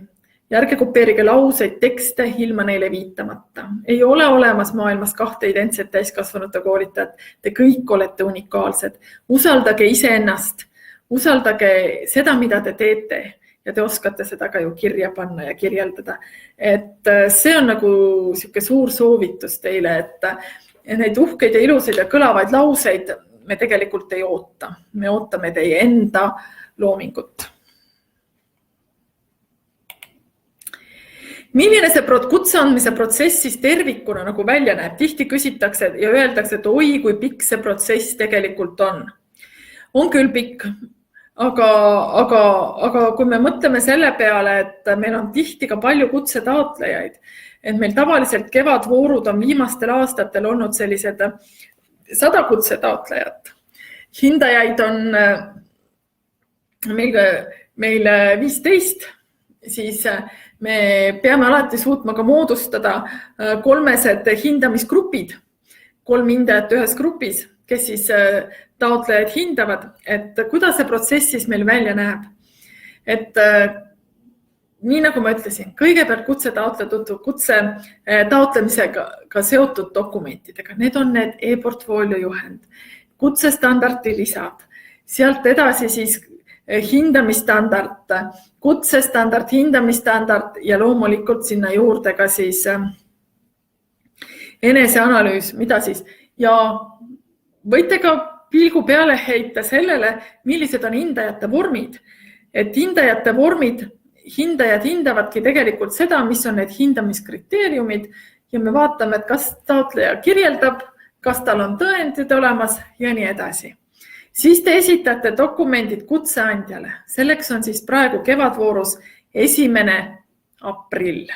ja ärge kopeerige lauseid, tekste ilma neile viitamata. Ei ole olemas maailmas 2 identset täiskasvanute koolitajat, te kõik olete unikaalsed. Usaldage iseennast, usaldage seda, mida te teete. Ja te oskate seda ka ju kirja panna ja kirjeldada. Et see on nagu siuke suur soovitus teile, et neid uhkeid ja ilusaid ja kõlavaid lauseid me tegelikult ei oota. Me ootame teie enda loomingut. Milline see kutse andmise protsess siis tervikuna nagu välja näeb? Tihti küsitakse ja öeldakse, et oi, kui pikk see protsess tegelikult on. On küll pikk. Aga kui me mõtleme selle peale, et meil on tihti ka palju kutsetaotlejaid, et meil tavaliselt kevadvoorud on viimastel aastatel olnud sellised 100 kutsetaotlejat. Hindajaid on meil 15, siis me peame alati suutma ka moodustada 3 hindamisgrupid, 3 hindajat ühes grupis, kes siis taotlejad hindavad, et kuidas see protsess siis meil välja näeb. Et nii nagu ma ütlesin, kõigepealt kutse taotlemisega seotud dokumentidega. Need on need e-portfoolio juhend, kutsestandardi lisad, sealt edasi siis hindamistandard, kutsestandard, hindamistandard ja loomulikult sinna juurde ka siis eneseanalüüs, mida siis ja võite ka pilgu peale heita sellele, millised on hindajate vormid. Et hindajate vormid, hindajad hindavadki tegelikult seda, mis on need hindamiskriteeriumid ja me vaatame, et kas taotleja kirjeldab, kas tal on tõendid olemas ja nii edasi. Siis te esitate dokumendid kutseandjale. Selleks on siis praegu kevadvoorus 1. aprill.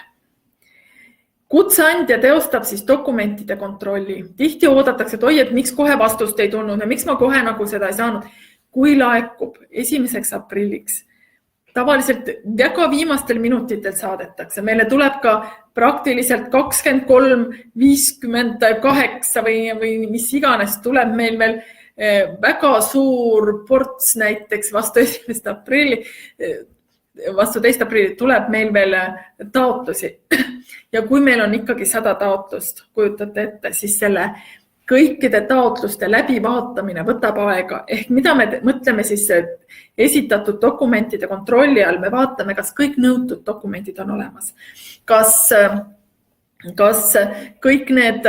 Kutseandja teostab siis dokumentide kontrolli. Tihti oodatakse, et oi, et miks kohe vastust ei tulnud ja miks ma kohe nagu seda ei saanud. Kui laekub 1. aprilliks, tavaliselt väga viimastel minutitel saadetakse. Meile tuleb ka praktiliselt 23.58 või mis iganes tuleb meil veel väga suur ports näiteks vastu 1. aprilli. Vastu 2. aprilli tuleb meil veel taotlusi. Ja kui meil on ikkagi 100 taotlust, kujutate ette, siis selle kõikide taotluste läbivaatamine võtab aega. Ehk mida me mõtleme siis esitatud dokumentide kontrolli all, me vaatame, kas kõik nõutud dokumendid on olemas. Kas kõik need,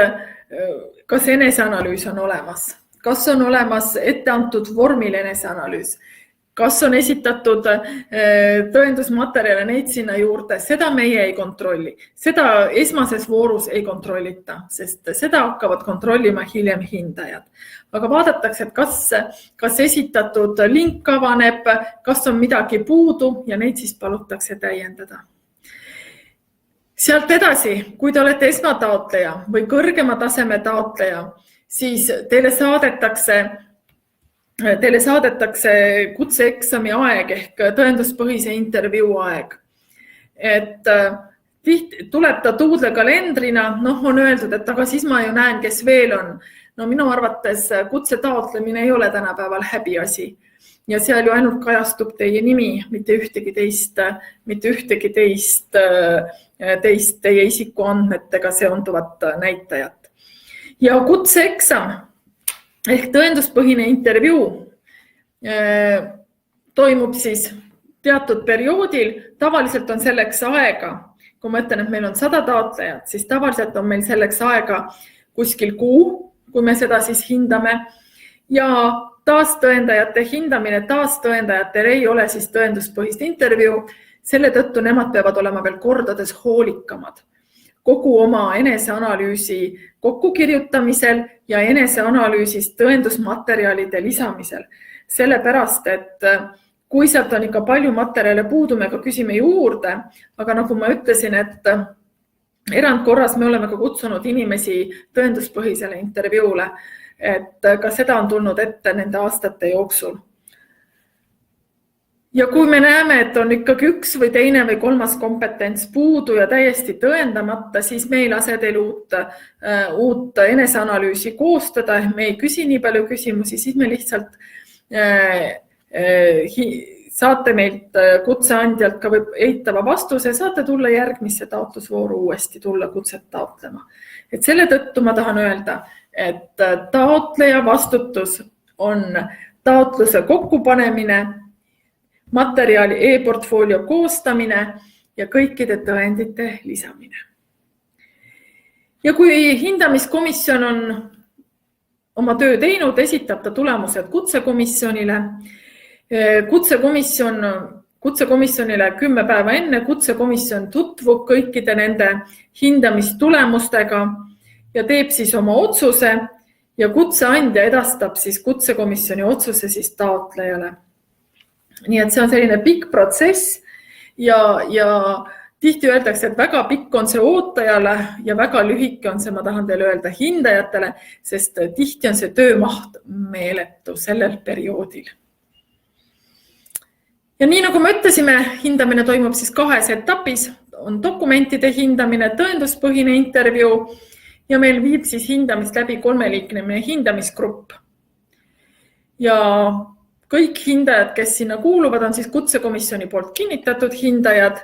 kas eneseanalüüs on olemas? Kas on olemas etteantud vormil eneseanalüüs? Kas on esitatud tõendusmaterjale neid sinna juurde? Seda meie ei kontrolli. Seda esmases voorus ei kontrollita, sest seda hakkavad kontrollima hiljem hindajad. Aga vaadatakse, et kas esitatud link avaneb, kas on midagi puudu ja neid siis palutakse täiendada. Sealt edasi, kui te olete esmataotleja või kõrgema taseme taotleja, siis teile saadetakse kutseeksami aeg ehk tõenduspõhise intervjuu aeg. Et tuleb ta Tuudle kalendrina, on öeldud, et aga siis ma ju näen, kes veel on. No minu arvates kutse taotlemine ei ole tänapäeval häbiasi. Ja seal ju ainult kajastub teie nimi, mitte ühtegi teist teie isikuandmetega seonduvat näitajat. Ja kutseeksam ehk tõenduspõhine intervjuu toimub siis teatud perioodil. Tavaliselt on selleks aega, kui ma ütlen, et meil on 100 taotlejat, siis tavaliselt on meil selleks aega kuskil kuu, kui me seda siis hindame. Ja taastõendajate hindamine, taastõendajatel ei ole siis tõenduspõhist intervjuu. Selle tõttu nemad peavad olema veel kordades hoolikamad kogu oma eneseanalüüsi kokkukirjutamisel ja eneseanalüüsis tõendusmaterjalide lisamisel. Sellepärast, et kui sealt on ikka palju materjale puudu, me ka küsime juurde, aga nagu ma ütlesin, et erandkorras me oleme ka kutsunud inimesi tõenduspõhisele intervjuule, et ka seda on tulnud ette nende aastate jooksul. Ja kui me näeme, et on ikkagi üks või teine või kolmas kompetents puudu ja täiesti tõendamata, siis me ei lase teil uut eneseanalüüsi koostada. Me ei küsi nii palju küsimusi, siis me lihtsalt saate meilt kutseandjalt ka eitava vastuse, saate tulla järgmisse taotlusvooru uuesti tulla kutset taotlema. Et selle tõttu ma tahan öelda, et taotleja vastutus on taotluse kokkupanemine, materjali e-portfoolio koostamine ja kõikide tõendite lisamine. Ja kui hindamiskomisjon on oma töö teinud, esitab ta tulemused kutsekomisjonile. Kutsekomisjonile 10 päeva enne kutsekomisjon tutvub kõikide nende hindamistulemustega ja teeb siis oma otsuse ja kutseandja edastab siis kutsekomisjoni otsuse siis taotlejale. Nii et see on selline pikk protsess ja tihti öeldakse, et väga pikk on see ootajale ja väga lühike on see, ma tahan teile öelda, hindajatele, sest tihti on see töömaht meeletu sellel perioodil. Ja nii nagu me ütlesime, hindamine toimub siis 2 etapis, on dokumentide hindamine, tõenduspõhine intervjuu ja meil viib siis hindamist läbi 3-liikmeline hindamisgrupp. Ja kõik hindajad, kes sinna kuuluvad, on siis kutsekomisjoni poolt kinnitatud hindajad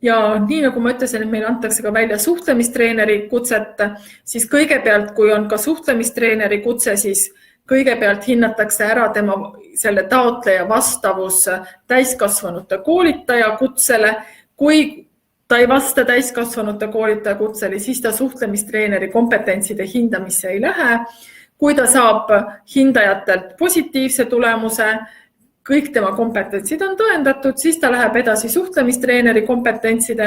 ja nii nagu ma ütlesin, et meil antakse ka välja suhtlemistreeneri kutset, siis kõigepealt, kui on ka suhtlemistreeneri kutse, siis kõigepealt hinnatakse ära tema selle taotleja vastavus täiskasvanute koolitaja kutsele. Kui ta ei vasta täiskasvanute koolitaja kutsele, siis ta suhtlemistreeneri kompetentside hindamisse ei lähe. Kui ta saab hindajatelt positiivse tulemuse, kõik tema kompetentsid on tõendatud, siis ta läheb edasi suhtlemistreeneri kompetentside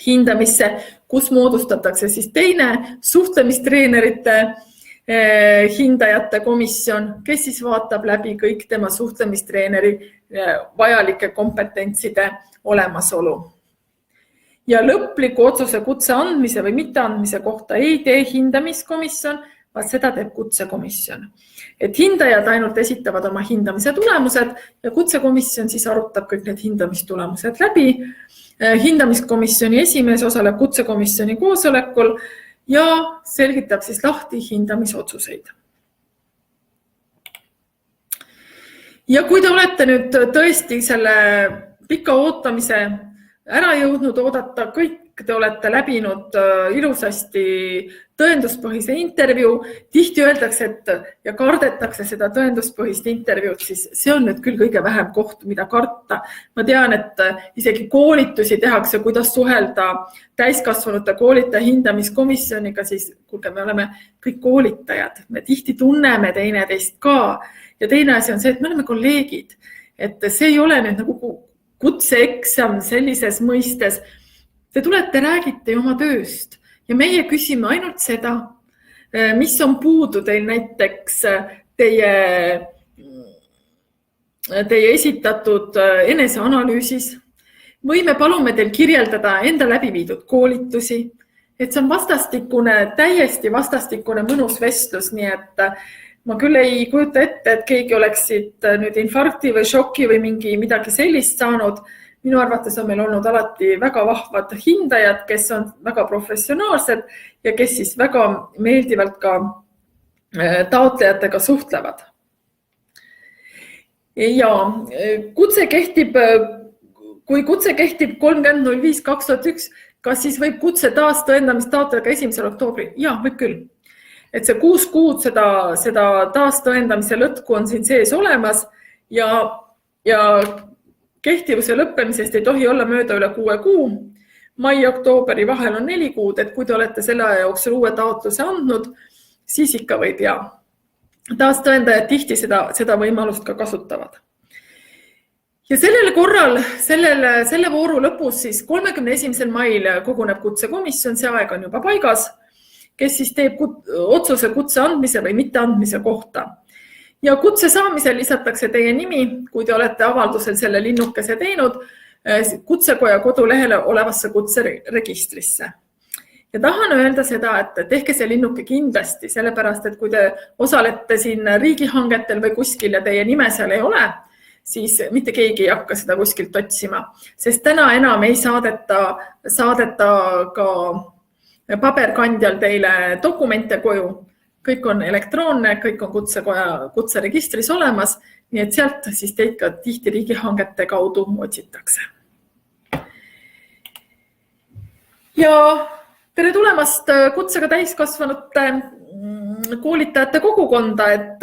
hindamisse, kus moodustatakse siis teine suhtlemistreenerite hindajate komisjon, kes siis vaatab läbi kõik tema suhtlemistreeneri vajalike kompetentside olemasolu. Ja lõpliku otsuse kutse andmise või mitteandmise kohta ei tee hindamiskomisjon, vaid seda teeb kutsekomisjon. Et hindajad ainult esitavad oma hindamise tulemused ja kutsekomisjon siis arutab kõik need hindamistulemused läbi. Hindamiskomisjoni esimees osaleb kutsekomisjoni koosolekul ja selgitab siis lahti hindamisotsuseid. Ja kui te olete nüüd tõesti selle pika ootamise ära jõudnud oodata, kõik te olete läbinud ilusasti tõenduspõhise intervjuu, tihti öeldakse, et ja kardetakse seda tõenduspõhist intervjuud, siis see on nüüd küll kõige vähem koht, mida karta. Ma tean, et isegi koolitusi tehakse, kuidas suhelda täiskasvanute koolitaja hindamiskomisjoniga, siis kuulge, me oleme kõik koolitajad, me tihti tunneme teineteist ka. Ja teine asi on see, et me oleme kolleegid, et see ei ole nüüd nagu kutseeksam sellises mõistes. Te tulete, räägite oma tööst ja meie küsime ainult seda, mis on puudu teil näiteks teie esitatud eneseanalüüsis või me palume teil kirjeldada enda läbiviidud koolitusi, et see on vastastikune, täiesti vastastikune mõnus vestlus, nii et ma küll ei kujuta ette, et keegi oleksid nüüd infarkti või šoki või midagi sellist saanud. Minu arvates on meil olnud alati väga vahvad hindajad, kes on väga professionaalsed ja kes siis väga meeldivalt ka taotlejatega suhtlevad. Ja kutse kehtib, kui kutse kehtib 30.05.2001, kas siis võib kutse taas tõendamist taotleda 1. oktoobril? Ja, võib küll. Et see 6 kuud seda taas tõendamise lõtku on siin sees olemas ja kehtivuse lõppemisest ei tohi olla mööda üle 6 kuu. Mai ja oktooberi vahel on 4 kuud, et kui te olete selle aja jooksul uue taotluse andnud, siis ikka võib ja. Taastõendajad tihti seda võimalust ka kasutavad. Ja sellele korral, selle vooru lõpus siis 31. mail koguneb kutsekomisjon, see aeg on juba paigas, kes siis teeb otsuse kutse andmise või mitte andmise kohta. Ja kutse saamisel lisatakse teie nimi, kui te olete avaldusel selle linnukese teinud, kutsekoja kodulehele olevasse kutseregistrisse. Ja tahan öelda seda, et tehke see linnuke kindlasti, sellepärast, et kui te osalete siin riigihangetel või kuskil ja teie nime seal ei ole, siis mitte keegi ei hakka seda kuskilt otsima, sest täna enam ei saadeta ka paberkandjal teile dokumente koju. Kõik on elektroonne, kõik on kutseregistris olemas, nii et sealt siis teid ka tihti riigihangete kaudu otsitakse. Ja tere tulemast kutsega täiskasvanute koolitajate kogukonda, et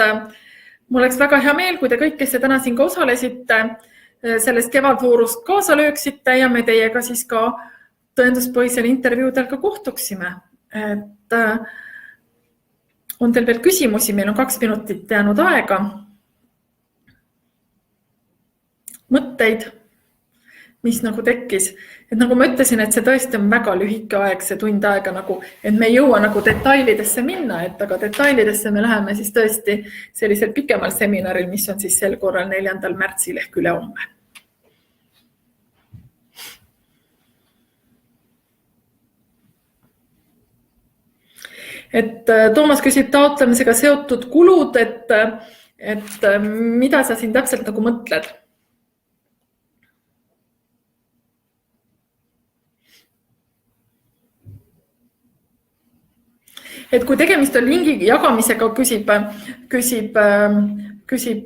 mul oleks väga hea meel, kui te kõik, kes te täna siin ka osalesite, sellest kevadvoorust kaasa lööksite ja me teiega siis ka tõenduspõhisel intervjuudel ka kohtuksime. Et on teil veel küsimusi? Meil on 2 minutit jäänud aega. Mõtteid, mis nagu tekkis. Et nagu ma ütlesin, et see tõesti on väga lühike aeg, see tund aega, et me ei jõua detailidesse minna, et aga detailidesse me läheme siis tõesti sellisel pikemal seminaril, mis on siis sel korral 4. märtsil ehk ülehomme. Et Toomas küsib taotlemisega seotud kulud, et mida sa siin täpselt nagu mõtled? Et kui tegemist on lingi jagamisega, küsib küsib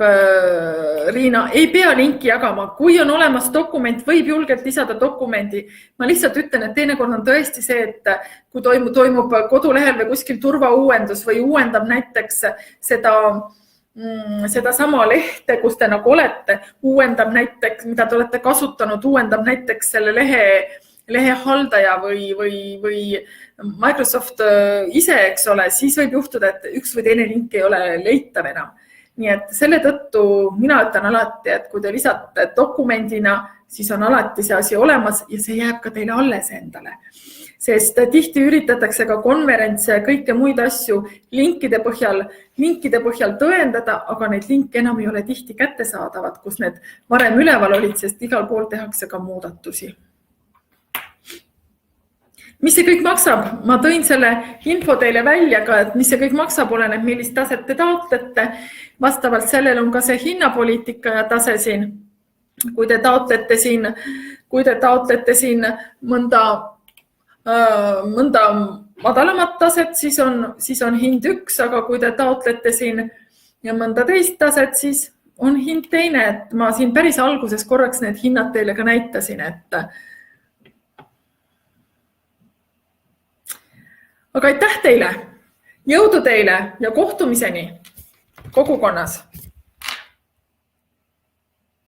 Riina, ei pea linki jagama. Kui on olemas dokument, võib julgelt lisada dokumendi. Ma lihtsalt ütlen, et teinekord on tõesti see, et kui toimub kodulehel või kuskil turvauuendus või uuendab näiteks seda sama lehte, kus te nagu olete, uuendab näiteks, mida te olete kasutanud, uuendab näiteks selle lehe haldaja või Microsoft ise, eks ole, siis võib juhtuda, et üks või teine link ei ole leitav enam. Nii et selle tõttu mina ütlen alati, et kui te lisate dokumendina, siis on alati see asi olemas ja see jääb ka teile alles endale. Sest tihti üritatakse ka konverentse ja kõike muid asju linkide põhjal tõendada, aga neid linke enam ei ole tihti kättesaadavad, kus need varem üleval olid, sest igal pool tehakse ka muudatusi. Mis see kõik maksab? Ma tõin selle info teile välja ka, et mis see kõik maksab, oleneb, millist taset te taotlete. Vastavalt sellel on ka see hinnapoliitika ja tase siin. Kui te taotlete siin mõnda madalamat taset, siis on hind 1, aga kui te taotlete siin mõnda teist taset, siis on hind teine. Et ma siin päris alguses korraks need hinnad teile ka näitasin, aga aitäh teile, jõudu teile ja kohtumiseni kogukonnas!